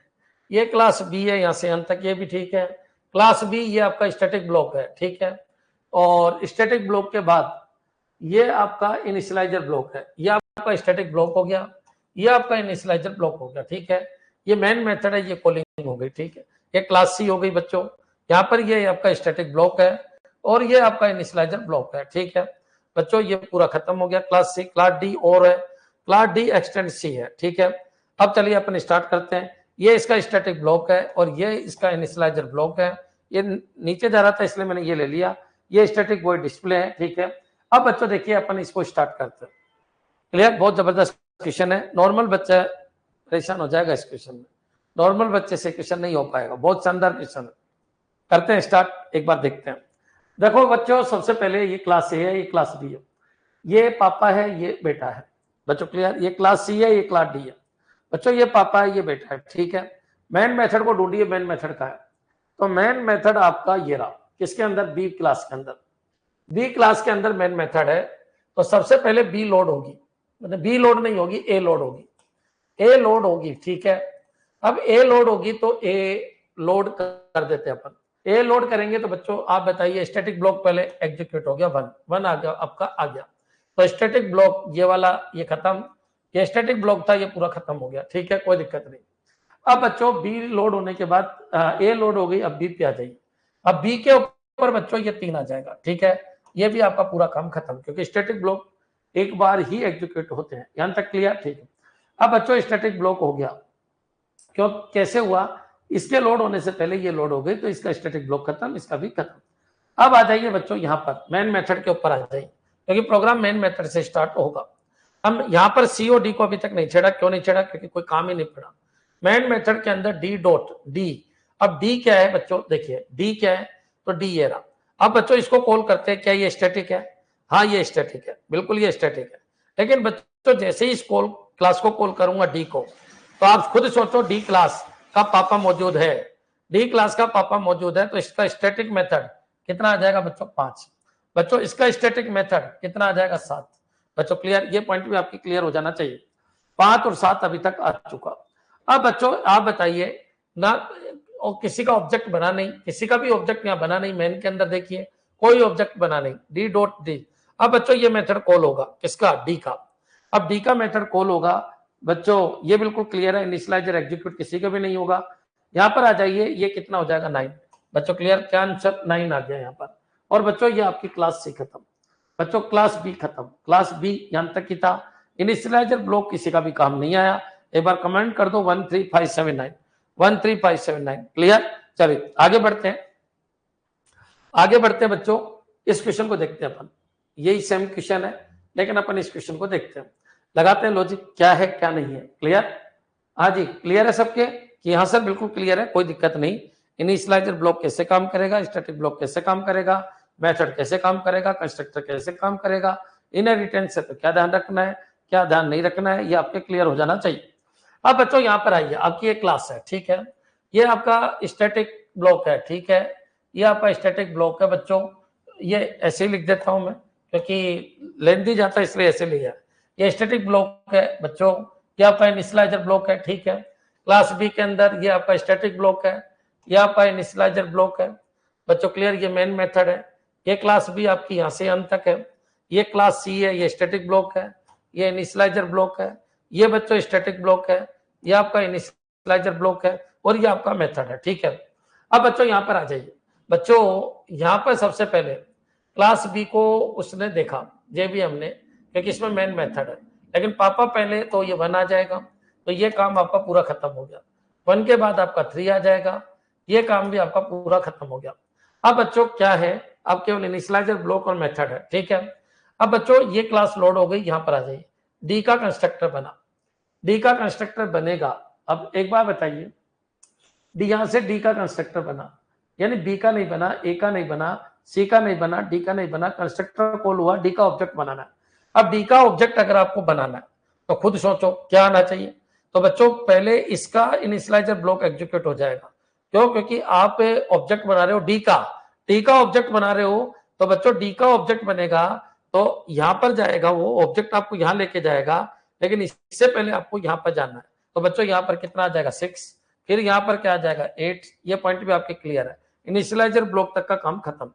ये क्लास बी है, यहां से अंत तक ये भी ठीक है, क्लास बी ये आपका स्टैटिक ब्लॉक है, ठीक है। और स्टैटिक ब्लॉक के बाद ये आपका इनिशियलाइजर ब्लॉक है, ये आपका स्टैटिक ब्लॉक हो गया, ये आपका इनिशियलाइजर ब्लॉक हो गया, ठीक है। ये मेन मेथड है, ये कॉलिंग हो गई, ठीक है। ये क्लास सी हो गई बच्चों, यहाँ पर ये आपका स्टैटिक ब्लॉक है और ये आपका इनिशियलाइजर ब्लॉक है, ठीक है। बच्चों ये पूरा खत्म हो गया। क्लास सी, क्लास डी और है, क्लास डी एक्सटेंड सी है, ठीक है। अब चलिए अपन स्टार्ट करते हैं। ये इसका स्टैटिक ब्लॉक है और ये इसका इनिशियलाइजर ब्लॉक है। ये नीचे जा रहा था इसलिए मैंने ये ले लिया। ये स्टैटिक वॉइड डिस्प्ले है, ठीक है। अब बच्चों देखिए अपन इसको स्टार्ट करते हैं। क्लियर? बहुत जबरदस्त क्वेश्चन है। नॉर्मल बच्चा परेशान हो जाएगा इस क्वेश्चन में, नॉर्मल बच्चे से क्वेश्चन नहीं हो पाएगा, बहुत शानदार क्वेश्चन है। करते हैं स्टार्ट, एक बार देखते हैं। देखो बच्चों, सबसे पहले ये क्लास ए है, ये क्लास बी है, ये पापा है, ये बेटा है। बच्चों क्लियर? ये क्लास सी है, ये क्लास डी है। बच्चों ये पापा है, ये बेटा है, ठीक है। मेन मेथड को ढूंढिए, मेन मेथड का है। तो मेन मेथड आपका ये रहा, किसके अंदर? बी क्लास के अंदर। बी क्लास के अंदर मेन मेथड है। तो सबसे पहले बी लोड होगी, मतलब बी लोड नहीं होगी, ए लोड होगी। ए लोड होगी, ठीक है। अब ए लोड होगी तो ए लोड कर देते हैं अपन। ए लोड करेंगे तो बच्चों आप बताइए, स्टैटिक ब्लॉक पहले एग्जीक्यूट हो गया, वन आ गया, आपका आ गया। तो स्टैटिक ब्लॉक ये वाला ये खत्म, ये स्टैटिक ब्लॉक था, ये पूरा खत्म हो गया, ठीक है, कोई दिक्कत नहीं। अब बच्चों बी लोड होने के बाद ए लोड हो गई, अब बी पे आ जाइए। अब बी के ऊपर बच्चों ये 3 आ जाएगा, ठीक है। ये भी आपका पूरा काम खत्म, क्योंकि स्टैटिक ब्लॉक एक बार ही एग्जीक्यूट होते हैं। यहां तक क्लियर? ठीक है। अब बच्चों स्टैटिक ब्लॉक हो गया, क्यों कैसे हुआ? इसके लोड होने से पहले ये लोड हो गई, तो इसका स्टैटिक ब्लॉक खत्म, इसका भी खत्म। अब आ जाइए बच्चों यहाँ पर मेन मेथड के ऊपर आ जाइए, क्योंकि प्रोग्राम मेन मेथड से स्टार्ट होगा। हम यहाँ पर सी और डी को अभी तक नहीं छेड़ा, क्यों नहीं छेड़ा? क्योंकि कोई काम ही नहीं पड़ा। मेन मेथड के अंदर डी डॉट डी। अब डी क्या है बच्चों? देखिए डी क्या है, तो डी ये रहा। अब बच्चों इसको कॉल करते हैं, क्या ये स्टैटिक है? हाँ ये स्टैटिक है, बिल्कुल ये स्टैटिक है। लेकिन बच्चों जैसे ही इस क्लास को कॉल करूंगा डी को, तो आप खुद सोचो डी क्लास का पापा मौजूद है, डी क्लास का पापा मौजूद है, तो इसका स्टैटिक मेथड कितना आ जाएगा बच्चों? 5। बच्चों इसका स्टैटिक मेथड कितना आ जाएगा? 7। बच्चों क्लियर? ये पॉइंट भी आपकी क्लियर हो जाना चाहिए। 5 और 7 अभी तक आ चुका। अब बच्चों आप बताइए ना, और किसी का ऑब्जेक्ट बना नहीं, किसी का भी ऑब्जेक्ट यहाँ बना नहीं। मेन के अंदर देखिए कोई ऑब्जेक्ट बना नहीं, डी डॉट डी। अब बच्चों ये मेथड कॉल होगा, किसका? डी का। अब डी का मेथड कॉल होगा बच्चों, ये बिल्कुल क्लियर है। इनिशियलाइजर एग्जीक्यूट किसी का भी नहीं होगा। यहाँ पर आ जाइए, ये कितना हो जाएगा? 9। बच्चों क्लियर? क्या आंसर? 9 आ गया यहाँ पर। और बच्चों ये आपकी क्लास सी खत्म। बच्चों क्लास बी खत्म, क्लास बी यहाँ तक की था। इनिशियलाइजर ब्लॉक किसी का भी काम नहीं आया। एक बार कमेंट कर दो 13579, 13579। क्लियर? चलिए आगे बढ़ते हैं, आगे बढ़ते हैं बच्चों। इस क्वेश्चन को देखते हैं अपन, यही सेम क्वेश्चन है, लेकिन अपन इस क्वेश्चन को देखते हैं, लगाते हैं लॉजिक क्या है क्या नहीं है। क्लियर? हाँ जी, क्लियर है सबके कि हाँ सर बिल्कुल क्लियर है, कोई दिक्कत नहीं। इनिशियलाइजर ब्लॉक कैसे काम करेगा, स्टैटिक ब्लॉक कैसे काम करेगा, मेथड कैसे काम करेगा, कंस्ट्रक्टर कैसे काम करेगा, इनहेरिटेंस से तो क्या ध्यान रखना है, क्या ध्यान नहीं रखना है, ये आपके क्लियर हो जाना चाहिए। अब बच्चों यहाँ पर आइए, आपकी एक क्लास है, ठीक है। ये आपका स्टैटिक ब्लॉक है, ठीक है। ये आपका स्टैटिक ब्लॉक है बच्चों। ये ऐसे ही लिख देता हूं मैं, क्योंकि लेंथी जाता है इसलिए ऐसे लिया। ये स्टैटिक ब्लॉक है बच्चों, ये आपका इनिशियलाइजर ब्लॉक है, ठीक है। क्लास बी के अंदर ये आपका स्टैटिक ब्लॉक है, ये आपका इनिशियलाइजर ब्लॉक है। बच्चों क्लियर? ये मेन मेथड है। ये क्लास बी आपकी यहाँ से अंत तक है। ये क्लास सी है, ये स्टैटिक ब्लॉक है, ये इनिशियलाइजर ब्लॉक है। ये बच्चों स्टैटिक ब्लॉक है, ये आपका इनिशियलाइजर ब्लॉक है, और ये आपका मेथड है, ठीक है। अब बच्चों यहाँ पर आ जाइए। बच्चों यहाँ पर सबसे पहले क्लास बी को उसने देखा, ये भी हमने, क्योंकि इसमें मेन मेथड है। लेकिन पापा पहले, तो ये 1 आ जाएगा, तो ये काम आपका पूरा खत्म हो गया। 1 के बाद आपका 3 आ जाएगा, ये काम भी आपका पूरा खत्म हो गया। अब बच्चों क्या है, अब केवल इनिशियलाइजर ब्लॉक और मेथड है, ठीक है। अब बच्चों ये क्लास लोड हो गई, यहाँ पर आ जाइए। डी का कंस्ट्रक्टर बना, डी का कंस्ट्रक्टर बनेगा। अब एक बार बताइए, डी यहां से डी का कंस्ट्रक्टर बना, यानी बी का नहीं बना, ए का नहीं बना, सी का नहीं बना, डी का नहीं बना, कंस्ट्रक्टर कॉल हुआ, डी का ऑब्जेक्ट बनाना है। अब डी का ऑब्जेक्ट अगर आपको बनाना है तो खुद सोचो क्या आना चाहिए। तो बच्चों पहले इसका इनिशियलाइजर ब्लॉक एग्जीक्यूट हो जाएगा। क्यों? क्योंकि आप ऑब्जेक्ट बना रहे हो डी का ऑब्जेक्ट बना रहे हो, तो बच्चों डी का ऑब्जेक्ट बनेगा, तो यहां पर जाएगा, वो ऑब्जेक्ट आपको यहां लेके जाएगा, लेकिन इससे पहले आपको यहां पर जाना है। तो बच्चों यहां पर कितना आ जाएगा? 6। फिर यहाँ पर क्या आ जाएगा? 8। ये पॉइंट भी आपके क्लियर है। इनिशियलाइजर ब्लॉक तक का काम खत्म।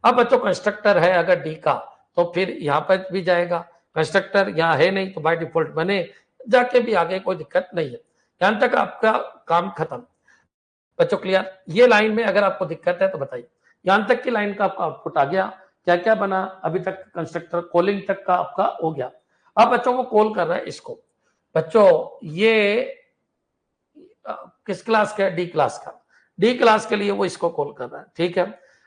अब बच्चों कंस्ट्रक्टर है अगर डी का, तो फिर यहाँ पर भी जाएगा। कंस्ट्रक्टर यहाँ है नहीं, तो बाय डिफॉल्ट बने जाके भी आगे, कोई दिक्कत नहीं है। यहां तक आपका काम खत्म। बच्चों क्लियर? ये लाइन में अगर आपको दिक्कत है तो बताइए। यहां तक की लाइन का आपका आउटपुट आ गया, क्या क्या बना अभी तक, कंस्ट्रक्टर कॉलिंग तक का आपका हो गया। अब बच्चों को कॉल कर रहा है इसको, बच्चों ये किस क्लास का है, डी क्लास का, डी क्लास के लिए वो इसको कॉल कर रहा है, ठीक है।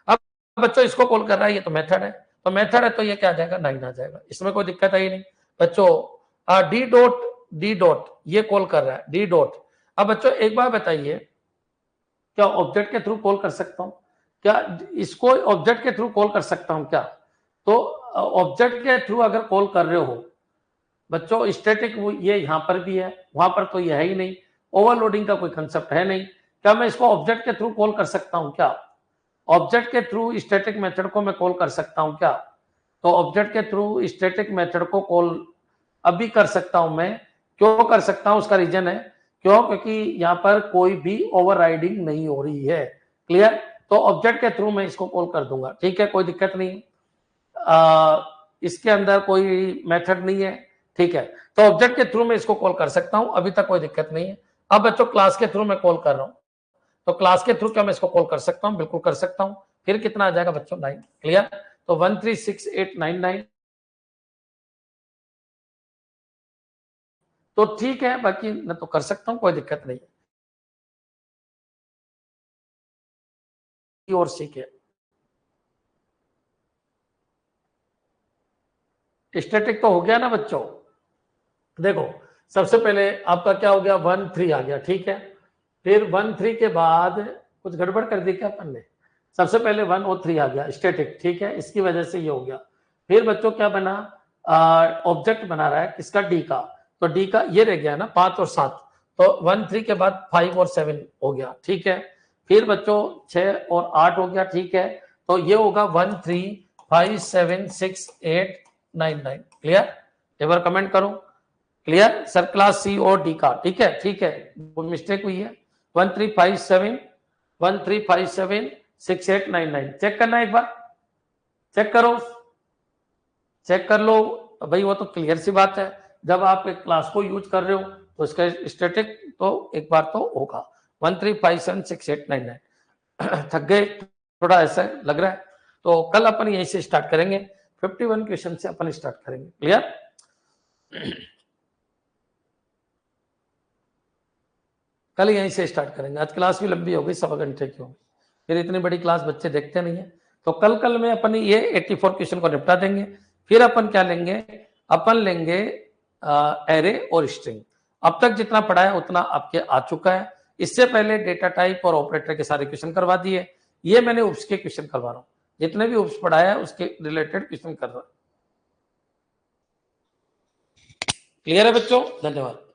अब बच्चों इसको कॉल कर रहा है, ये तो मेथड है, तो मेथड है तो ये क्या आ जाएगा 9 आ जाएगा, इसमें कोई दिक्कत है ही नहीं बच्चों। डी डॉट ये कॉल कर रहा है, डी डॉट। अब बच्चों एक बार बताइए, क्या ऑब्जेक्ट के थ्रू कॉल कर सकता हूं क्या, इसको ऑब्जेक्ट के थ्रू कॉल कर सकता हूं क्या? तो ऑब्जेक्ट के थ्रू अगर कॉल कर रहे हो बच्चों, स्टैटिक ये यहां पर भी है, वहां पर तो ये है ही नहीं, ओवरलोडिंग का कोई कंसेप्ट है नहीं। क्या मैं इसको ऑब्जेक्ट के थ्रू कॉल कर सकता हूं क्या? ऑब्जेक्ट के थ्रू स्टैटिक मेथड को मैं कॉल कर सकता हूं क्या? तो ऑब्जेक्ट के थ्रू स्टैटिक मेथड को कॉल अभी कर सकता हूं मैं। क्यों कर सकता हूं, उसका रीजन है क्यों, क्योंकि यहाँ पर कोई भी ओवरराइडिंग नहीं हो रही है। क्लियर? तो ऑब्जेक्ट के थ्रू मैं इसको कॉल कर दूंगा, ठीक है, कोई दिक्कत नहीं। इसके अंदर कोई मेथड नहीं है, ठीक है। तो ऑब्जेक्ट के थ्रू मैं इसको कॉल कर सकता हूं, अभी तक कोई दिक्कत नहीं है। अब बच्चों क्लास के थ्रू मैं कॉल कर रहा हूं, तो क्लास के थ्रू क्या मैं इसको कॉल कर सकता हूं? बिल्कुल कर सकता हूं। फिर कितना आ जाएगा बच्चों 9। क्लियर? तो 136899 तो ठीक है, बाकी मैं तो कर सकता हूं, कोई दिक्कत नहीं है। और सीखे स्टैटिक तो हो गया ना बच्चों। देखो सबसे पहले आपका क्या हो गया, 1 3 आ गया, ठीक है। फिर 1 3 के बाद कुछ गड़बड़ कर दी क्या अपन ने? सबसे पहले 1 और 3 आ गया स्टैटिक, ठीक है, इसकी वजह से ये हो गया। फिर बच्चों क्या बना, ऑब्जेक्ट बना रहा है किसका, डी का, तो डी का ये रह गया ना 5 और 7, तो 1 3 के बाद 5 और 7 हो गया, ठीक है। फिर बच्चों 6 और 8 हो गया, ठीक है। तो ये होगा 1 3 5 7 6 8 9 9। क्लियर? एक बार कमेंट करो। क्लियर सर, क्लास सी और डी का, ठीक है, ठीक है, वो मिस्टेक हुई है। 1357 चेक करना, एक बार चेक करो, चेक कर लो भाई, वो तो क्लियर सी बात है, जब आप एक क्लास को यूज कर रहे हो तो इसका स्टैटिक तो एक बार तो होगा। 1357 6899 थक गए थोड़ा ऐसा लग रहा है, तो कल अपन यहीं से स्टार्ट करेंगे, 51 क्वेश्चन से अपन स्टार्ट करेंगे। क्लियर? कल यहीं से स्टार्ट करेंगे, आज क्लास भी लंबी हो गई, 1.25 घंटे की हो गई, फिर इतनी बड़ी क्लास बच्चे देखते नहीं है, तो कल में अपन ये 84 क्वेश्चन को निपटा देंगे। फिर अपन क्या लेंगे, अपन लेंगे एरे और स्ट्रिंग। अब तक जितना पढ़ा है उतना आपके आ चुका है, इससे पहले डेटा टाइप और ऑपरेटर के सारे क्वेश्चन करवा दिए, ये मैंने उप्स के क्वेश्चन करवा रहा हूँ, जितने भी उप्स पढ़ाया है उसके रिलेटेड क्वेश्चन कर रहा हूँ। क्लियर है बच्चों? धन्यवाद।